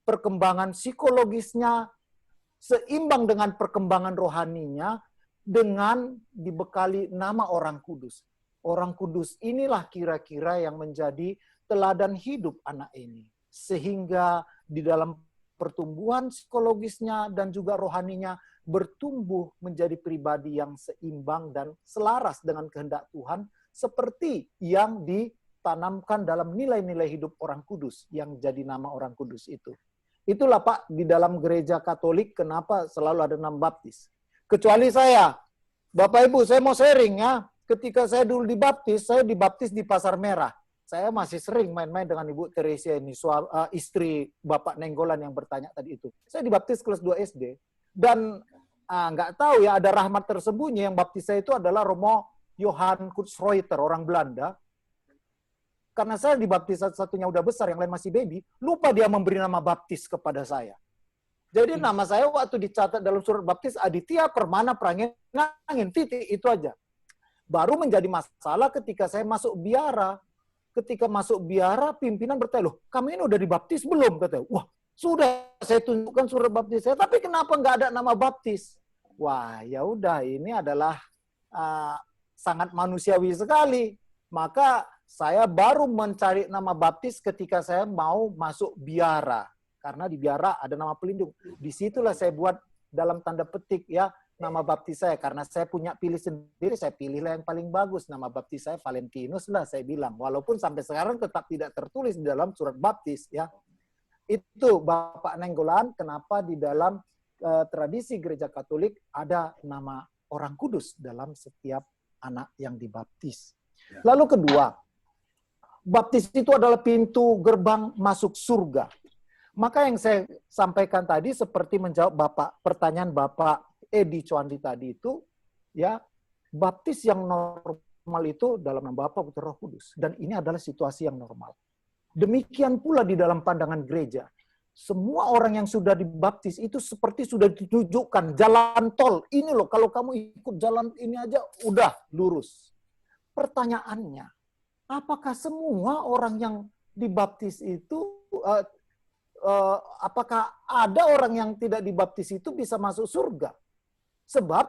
perkembangan psikologisnya, seimbang dengan perkembangan rohaninya, dengan dibekali nama Orang Kudus. Orang Kudus inilah kira-kira yang menjadi teladan hidup anak ini. Sehingga di dalam pertumbuhan psikologisnya dan juga rohaninya bertumbuh menjadi pribadi yang seimbang dan selaras dengan kehendak Tuhan, seperti yang ditanamkan dalam nilai-nilai hidup Orang Kudus yang jadi nama Orang Kudus itu. Itulah Pak, di dalam gereja Katolik kenapa selalu ada nama baptis. Kecuali saya, Bapak Ibu, saya mau sharing ya. Ketika saya dulu dibaptis, saya dibaptis di Pasar Merah. Saya masih sering main-main dengan Ibu Teresia ini, istri Bapak Nenggolan yang bertanya tadi itu. Saya dibaptis kelas 2 SD. Dan nggak tahu ya, ada rahmat tersembunyi. Yang baptis saya itu adalah Romo Johan Kutsreuter, orang Belanda. Karena saya dibaptis satu-satunya udah besar, yang lain masih baby, lupa dia memberi nama baptis kepada saya. Jadi nama saya waktu dicatat dalam surat baptis Aditya Permana Prangin, titik, itu aja. Baru menjadi masalah ketika saya masuk biara. Ketika masuk biara, pimpinan bertanya, loh, kamu ini udah dibaptis belum? Katanya, wah, sudah, saya tunjukkan surat baptis saya, tapi kenapa nggak ada nama baptis? Wah, ya udah, ini adalah sangat manusiawi sekali. Maka saya baru mencari nama baptis ketika saya mau masuk biara. Karena di biara ada nama pelindung. Disitulah saya buat dalam tanda petik ya nama baptis saya. Karena saya punya pilih sendiri, saya pilihlah yang paling bagus. Nama baptis saya Valentinus lah saya bilang. Walaupun sampai sekarang tetap tidak tertulis di dalam surat baptis ya. Itu Bapak Nenggolan kenapa di dalam tradisi gereja Katolik ada nama Orang Kudus dalam setiap anak yang dibaptis. Lalu kedua, baptis itu adalah pintu gerbang masuk surga. Maka yang saya sampaikan tadi seperti menjawab pertanyaan Bapak Edi Coandi tadi itu, ya baptis yang normal itu dalam nama Bapa, Putra, Roh Kudus. Dan ini adalah situasi yang normal. Demikian pula di dalam pandangan gereja. Semua orang yang sudah dibaptis itu seperti sudah ditunjukkan jalan tol. Ini loh, kalau kamu ikut jalan ini aja udah lurus. Pertanyaannya, apakah semua orang yang dibaptis itu, apakah ada orang yang tidak dibaptis itu bisa masuk surga? Sebab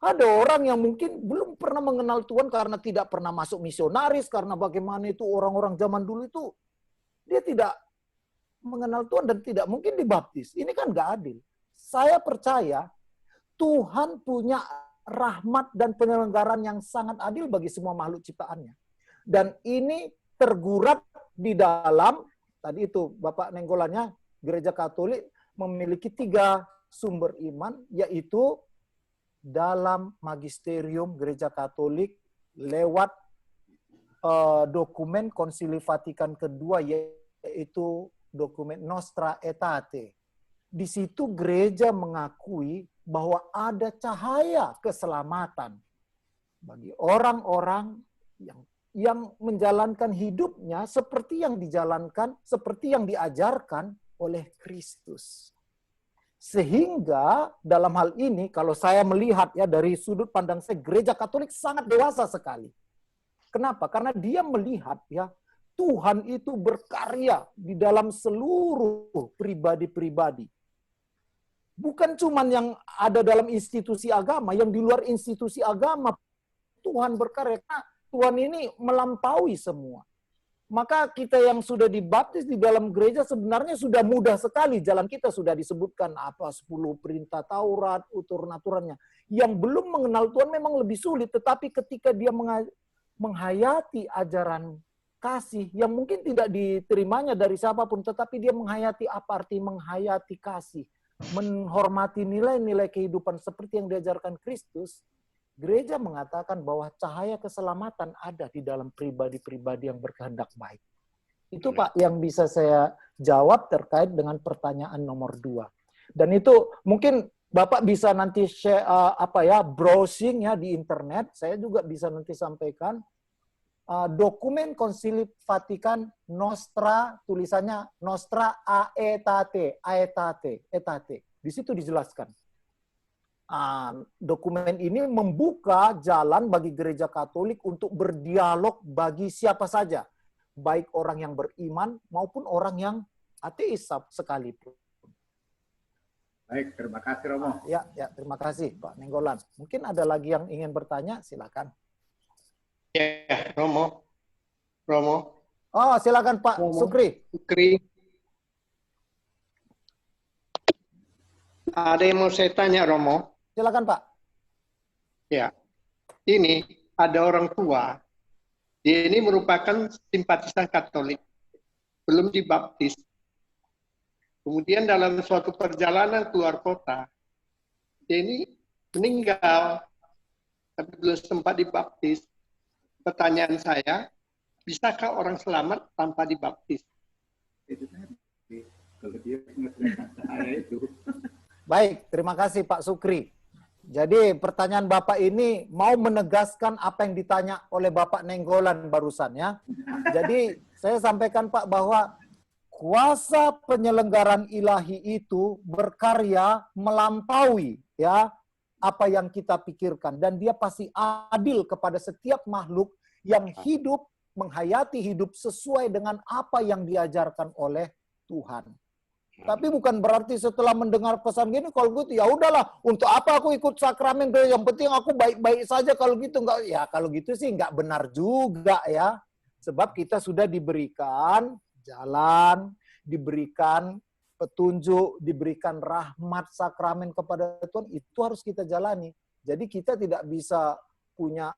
ada orang yang mungkin belum pernah mengenal Tuhan karena tidak pernah masuk misionaris, karena bagaimana itu orang-orang zaman dulu itu, dia tidak mengenal Tuhan dan tidak mungkin dibaptis. Ini kan nggak adil. Saya percaya Tuhan punya rahmat dan penyelenggaraan yang sangat adil bagi semua makhluk ciptaannya. Dan ini tergurat di dalam, tadi itu Bapak Nenggolannya, gereja Katolik memiliki 3 sumber iman, yaitu dalam magisterium gereja Katolik lewat dokumen Konsili Vatikan kedua, yaitu dokumen Nostra Aetate. di situ gereja mengakui bahwa ada cahaya keselamatan bagi orang-orang yang menjalankan hidupnya seperti yang dijalankan, seperti yang diajarkan oleh Kristus. Sehingga dalam hal ini kalau saya melihat ya dari sudut pandang saya, gereja Katolik sangat dewasa sekali. Kenapa? Karena dia melihat ya Tuhan itu berkarya di dalam seluruh pribadi-pribadi. Bukan cuman yang ada dalam institusi agama, yang di luar institusi agama Tuhan berkarya. Karena Tuhan ini melampaui semua. Maka kita yang sudah dibaptis di dalam gereja sebenarnya sudah mudah sekali. Jalan kita sudah disebutkan 10 perintah Taurat, aturan-aturannya. Yang belum mengenal Tuhan memang lebih sulit. Tetapi ketika dia menghayati ajaran kasih yang mungkin tidak diterimanya dari siapapun. Tetapi dia menghayati apa arti menghayati kasih. Menghormati nilai-nilai kehidupan seperti yang diajarkan Kristus. Gereja mengatakan bahwa cahaya keselamatan ada di dalam pribadi-pribadi yang berkehendak baik. Itu Pak yang bisa saya jawab terkait dengan pertanyaan nomor 2. Dan itu mungkin Bapak bisa nanti share, browsing ya di internet. Saya juga bisa nanti sampaikan dokumen Konsili Vatikan Nostra, tulisannya Nostra Aetate. Di situ dijelaskan. Dokumen ini membuka jalan bagi gereja Katolik untuk berdialog bagi siapa saja, baik orang yang beriman maupun orang yang ateis sekalipun. Baik, terima kasih Romo. Ya, terima kasih Pak Nenggolan. Mungkin ada lagi yang ingin bertanya, silakan. Ya, Romo. Oh, silakan Pak Sukri. Ada yang mau saya tanya, Romo. Silakan Pak. Ya, ini ada orang tua. Dia ini merupakan simpatisan Katolik, belum dibaptis. Kemudian dalam suatu perjalanan keluar kota, dia ini meninggal, tapi belum sempat dibaptis. Pertanyaan saya, bisakah orang selamat tanpa dibaptis? Kalau dia mengatakan saya itu. Baik, terima kasih Pak Sukri. Jadi pertanyaan Bapak ini mau menegaskan apa yang ditanya oleh Bapak Nenggolan barusan ya. Jadi saya sampaikan Pak bahwa kuasa penyelenggaran ilahi itu berkarya melampaui ya apa yang kita pikirkan, dan dia pasti adil kepada setiap makhluk yang hidup, menghayati hidup sesuai dengan apa yang diajarkan oleh Tuhan. Tapi bukan berarti setelah mendengar pesan gini, kalau gitu ya udahlah, untuk apa aku ikut sakramen, yang penting aku baik-baik saja kalau gitu. Enggak, ya kalau gitu sih enggak benar juga ya. Sebab kita sudah diberikan jalan, diberikan petunjuk, diberikan rahmat sakramen kepada Tuhan, itu harus kita jalani. Jadi kita tidak bisa punya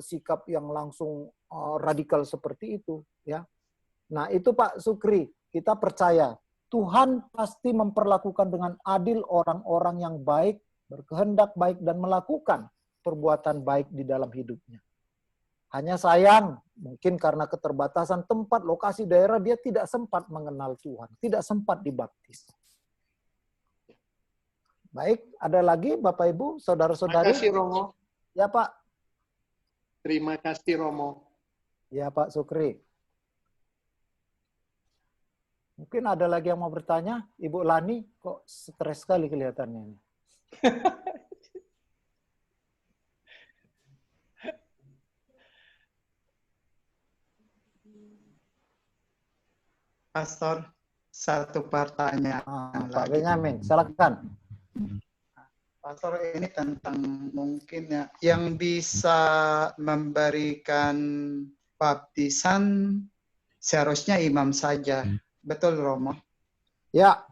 sikap yang langsung radikal seperti itu ya. Nah, itu Pak Sukri, kita percaya Tuhan pasti memperlakukan dengan adil orang-orang yang baik, berkehendak baik, dan melakukan perbuatan baik di dalam hidupnya. Hanya sayang, mungkin karena keterbatasan tempat, lokasi, daerah, dia tidak sempat mengenal Tuhan, tidak sempat dibaptis. Baik, ada lagi Bapak Ibu, saudara-saudari? Terima kasih Romo. Ya Pak. Terima kasih Romo. Ya Pak Sukri. Mungkin ada lagi yang mau bertanya? Ibu Lani, kok stres sekali kelihatannya ini. Pastor, satu pertanyaan Pak Benyamin, silakan. Pastor, ini tentang mungkin ya, yang bisa memberikan baptisan seharusnya imam saja. Betul, Romo? Ya.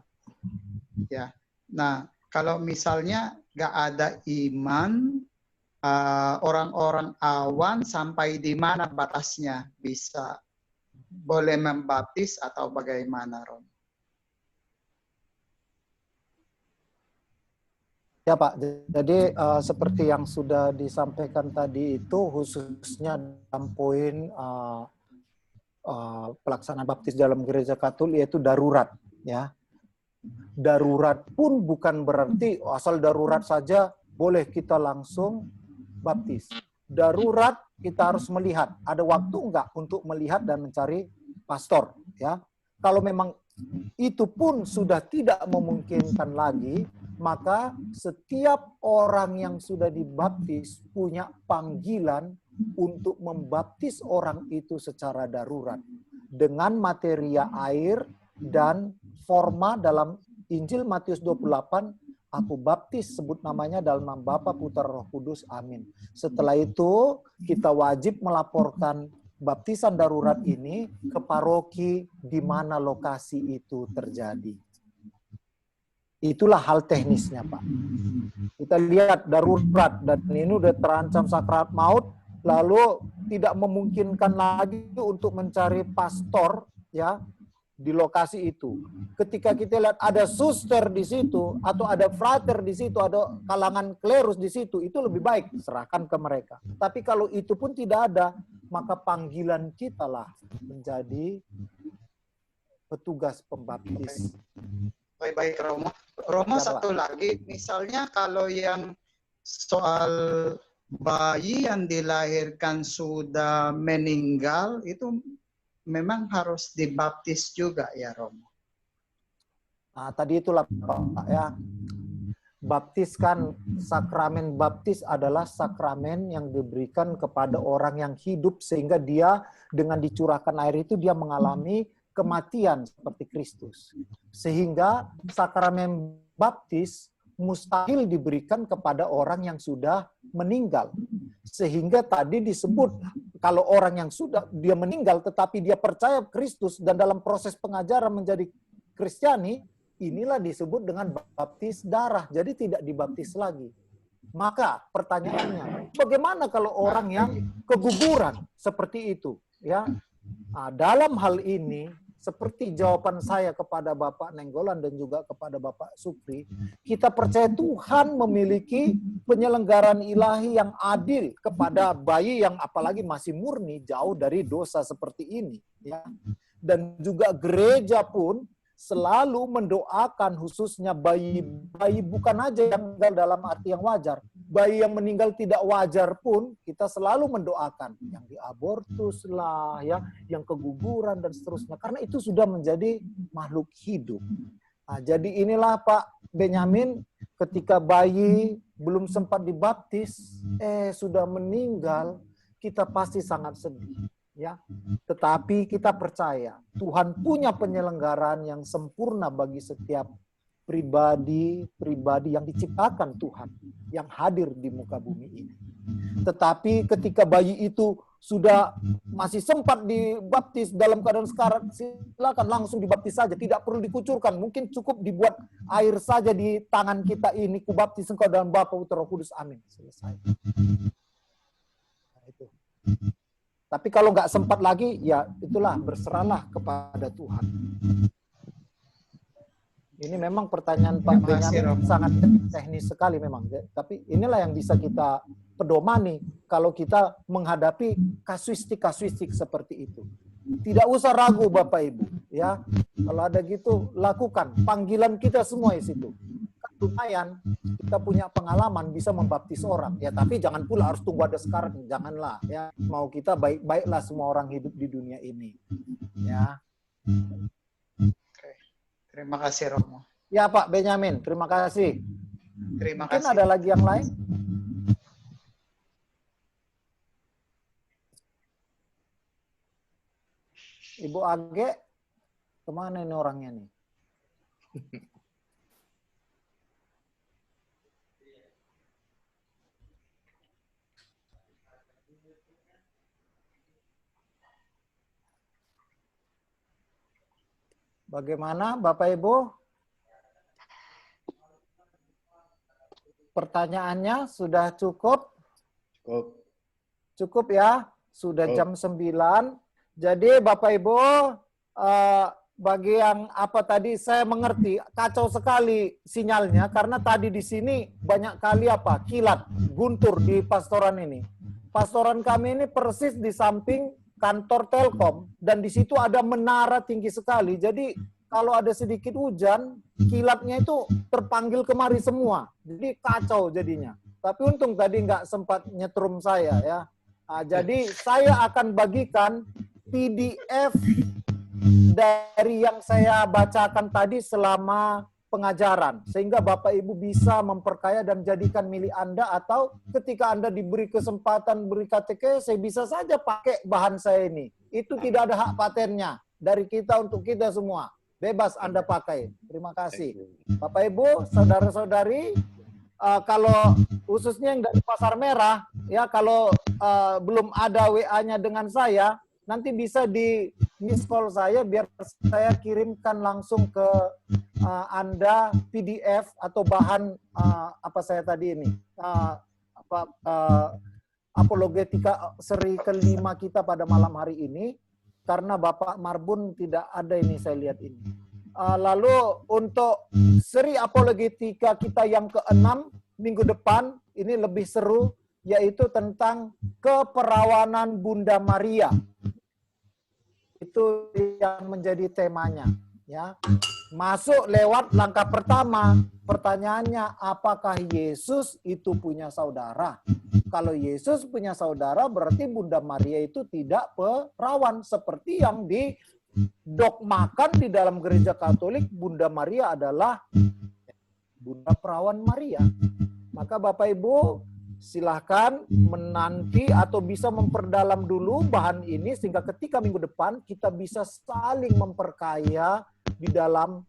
Ya. Nah, kalau misalnya nggak ada iman, orang-orang awam sampai di mana batasnya bisa boleh membaptis atau bagaimana, Romo? Ya Pak, jadi seperti yang sudah disampaikan tadi itu khususnya dalam poin pelaksanaan baptis dalam gereja Katolik yaitu darurat ya. Darurat pun bukan berarti asal darurat saja boleh kita langsung baptis. Darurat kita harus melihat, ada waktu enggak untuk melihat dan mencari pastor, ya. Kalau memang itu pun sudah tidak memungkinkan lagi, maka setiap orang yang sudah dibaptis punya panggilan untuk membaptis orang itu secara darurat dengan materia air dan forma dalam Injil Matius 28, aku baptis sebut namanya dalam nama Bapa, Putra, Roh Kudus, amin. Setelah itu kita wajib melaporkan baptisan darurat ini ke paroki di mana lokasi itu terjadi. Itulah hal teknisnya, Pak. Kita lihat darurat dan ini udah terancam sakaraat maut, lalu tidak memungkinkan lagi untuk mencari pastor, ya, di lokasi itu. Ketika kita lihat ada suster di situ, atau ada frater di situ, ada kalangan klerus di situ, itu lebih baik serahkan ke mereka. Tapi kalau itu pun tidak ada, maka panggilan kita lah menjadi petugas pembaptis. Baik, Romo. Romo, satu lagi, misalnya kalau yang soal bayi yang dilahirkan sudah meninggal, itu memang harus dibaptis juga ya, Romo? Nah, tadi itulah Pak, ya. Baptis kan, sakramen baptis adalah sakramen yang diberikan kepada orang yang hidup sehingga dia dengan dicurahkan air itu dia mengalami kematian seperti Kristus. Sehingga sakramen baptis mustahil diberikan kepada orang yang sudah meninggal. Sehingga tadi disebut kalau orang yang sudah dia meninggal tetapi dia percaya Kristus dan dalam proses pengajaran menjadi Kristiani, inilah disebut dengan baptis darah. Jadi tidak dibaptis lagi. Maka pertanyaannya, bagaimana kalau orang yang keguguran seperti itu, ya? Nah, dalam hal ini seperti jawaban saya kepada Bapak Nenggolan dan juga kepada Bapak Supri, kita percaya Tuhan memiliki penyelenggaraan ilahi yang adil kepada bayi yang apalagi masih murni, jauh dari dosa seperti ini. Ya. Dan juga gereja pun selalu mendoakan khususnya bayi bukan aja yang meninggal dalam arti yang wajar. Bayi yang meninggal tidak wajar pun kita selalu mendoakan. Yang diabortus lah, ya, yang keguguran dan seterusnya. Karena itu sudah menjadi makhluk hidup. Nah, jadi inilah Pak Benyamin, ketika bayi belum sempat dibaptis, sudah meninggal, kita pasti sangat sedih. Ya, tetapi kita percaya Tuhan punya penyelenggaraan yang sempurna bagi setiap pribadi yang diciptakan Tuhan, yang hadir di muka bumi ini. Tetapi ketika bayi itu sudah masih sempat dibaptis dalam keadaan sekarat, silakan langsung dibaptis saja, tidak perlu dikucurkan. Mungkin cukup dibuat air saja di tangan kita ini, kubaptis engkau dalam Bapa, Putra, Roh Kudus, amin. Selesai. Nah, itu. Tapi kalau nggak sempat lagi, ya itulah, berserahlah kepada Tuhan. Ini memang pertanyaan Pak Benyamin sangat teknis sekali memang. Tapi inilah yang bisa kita pedomani kalau kita menghadapi kasuistik-kasuistik seperti itu. Tidak usah ragu Bapak Ibu. Ya, kalau ada gitu, lakukan. Panggilan kita semua di situ. Lumayan kita punya pengalaman bisa membaptis orang, ya, tapi jangan pula harus tunggu ada sekarang, janganlah, ya. Mau kita baik-baiklah semua orang hidup di dunia ini, ya. Oke. Terima kasih Romo. Ya Pak Benyamin, terima kasih. Terima Mungkin kasih. ada lagi yang lain? Ibu Age, kemana ini orangnya nih? Bagaimana Bapak Ibu? Pertanyaannya sudah cukup? Cukup ya? Sudah jam 9. Jadi Bapak Ibu, bagi yang apa tadi saya mengerti, kacau sekali sinyalnya karena tadi di sini banyak kali apa? Kilat, guntur di pastoran ini. Pastoran kami ini persis di samping kantor Telkom dan di situ ada menara tinggi sekali. Jadi kalau ada sedikit hujan, kilatnya itu terpanggil kemari semua. Jadi kacau jadinya. Tapi untung tadi nggak sempat nyetrum saya ya. Nah, jadi saya akan bagikan PDF dari yang saya bacakan tadi selama pengajaran, sehingga Bapak Ibu bisa memperkaya dan jadikan milik Anda, atau ketika Anda diberi kesempatan beri KTK, saya bisa saja pakai bahan saya ini. Itu tidak ada hak patennya dari kita untuk kita semua. Bebas Anda pakai. Terima kasih. Bapak Ibu, saudara-saudari, kalau khususnya yang dari Pasar Merah, ya kalau belum ada WA-nya dengan saya, nanti bisa di miss call saya biar saya kirimkan langsung ke Anda PDF atau bahan apa saya tadi ini apologetika seri kelima kita pada malam hari ini, karena Bapak Marbun tidak ada ini saya lihat ini. Lalu untuk seri apologetika kita yang ke-6 minggu depan ini lebih seru, yaitu tentang keperawanan Bunda Maria. Itu yang menjadi temanya, ya. Masuk lewat langkah pertama. Pertanyaannya, apakah Yesus itu punya saudara? Kalau Yesus punya saudara, berarti Bunda Maria itu tidak perawan, seperti yang didogmakan di dalam gereja Katolik. Bunda Maria adalah Bunda Perawan Maria. Maka Bapak Ibu silahkan menanti atau bisa memperdalam dulu bahan ini, sehingga ketika minggu depan kita bisa saling memperkaya di dalam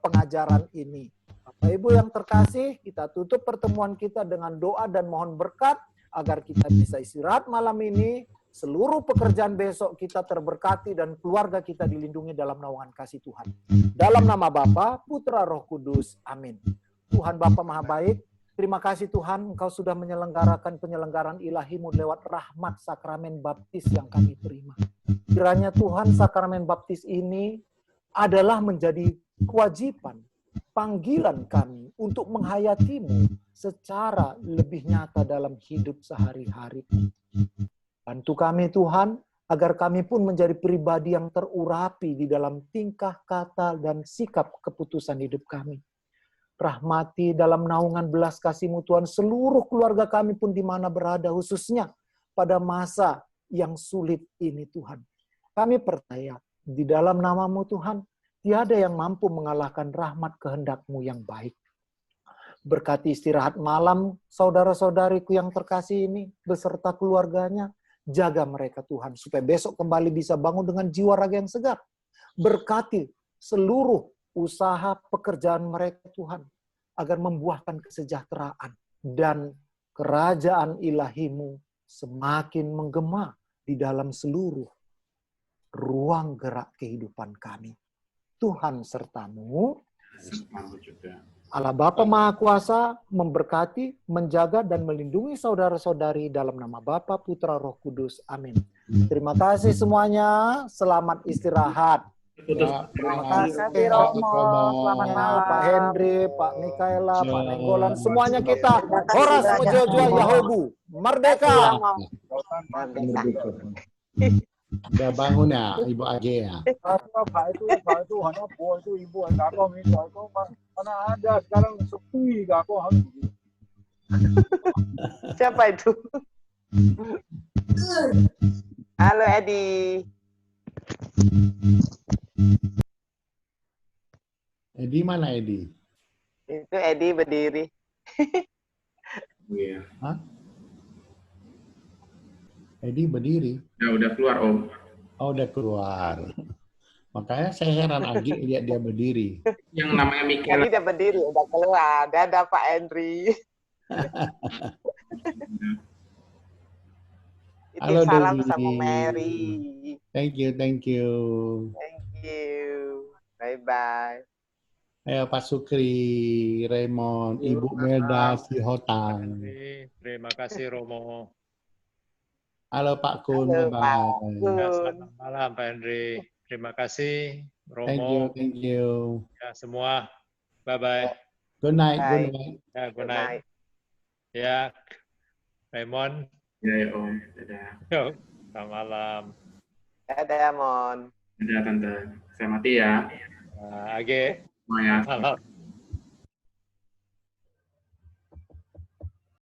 pengajaran ini. Bapak Ibu yang terkasih, kita tutup pertemuan kita dengan doa dan mohon berkat agar kita bisa istirahat malam ini, seluruh pekerjaan besok kita terberkati dan keluarga kita dilindungi dalam naungan kasih Tuhan. Dalam nama Bapa, Putra, Roh Kudus. Amin. Tuhan Bapa Maha Baik, terima kasih Tuhan, Engkau sudah menyelenggarakan penyelenggaraan ilahi-Mu lewat rahmat sakramen baptis yang kami terima. Kiranya Tuhan, sakramen baptis ini adalah menjadi kewajiban, panggilan kami untuk menghayati-Mu secara lebih nyata dalam hidup sehari-hari. Bantu kami Tuhan, agar kami pun menjadi pribadi yang terurapi di dalam tingkah, kata, dan sikap keputusan hidup kami. Rahmati dalam naungan belas kasih-Mu Tuhan seluruh keluarga kami pun di mana berada, khususnya pada masa yang sulit ini Tuhan. Kami percaya di dalam nama-Mu Tuhan, tiada yang mampu mengalahkan rahmat kehendak-Mu yang baik. Berkati istirahat malam saudara-saudariku yang terkasih ini beserta keluarganya, jaga mereka Tuhan, supaya besok kembali bisa bangun dengan jiwa raga yang segar. Berkati seluruh usaha pekerjaan mereka Tuhan, agar membuahkan kesejahteraan dan kerajaan ilahi-Mu semakin menggema di dalam seluruh ruang gerak kehidupan kami. Tuhan serta-Mu, Allah Bapa Maha Kuasa memberkati, menjaga, dan melindungi saudara-saudari dalam nama Bapa, Putra, Roh Kudus. Amin. Terima kasih semuanya, selamat istirahat. Terima kasih Romo, selamat malam. Pak Hendri, Pak Mikaela, Pak Nenggolan, semuanya kita Horas Mojojoa Yahobu, merdeka. Udah bangun ya, Ibu Age ya? Pak itu hanya buah itu ibu nggak kau minta itu mana ada sekarang sepi nggak kau harus. Siapa itu? Halo Edi. Edi mana Edi? Itu Edi berdiri. Iya. Hah? Edi berdiri. Udah keluar Om. Oh, udah keluar. Makanya saya heran Agi lihat dia berdiri. Yang namanya Mikael. Edi udah berdiri, udah keluar. Dadah Pak Hendri. Halo salam Dewi. sama Mary. Thank you, thank you. Thank you. Bye-bye. Ayo Pak Sukri, Raymond, Ibu Melda, Sihotang. Terima kasih Romo. Halo Pak Kun, Halo, bye-bye. Pak Kun. Ya, selamat malam Pak Henry. Terima kasih Romo. Thank you, thank you. Ya, semua. Bye-bye. Good night, Bye. good night. Ya, good night. Ya, Raymond. Ya Om. Dadah. Selamat malam. Dadah Mon. Dadah Tante. Saya mati ya. Age. Semuanya. Malam.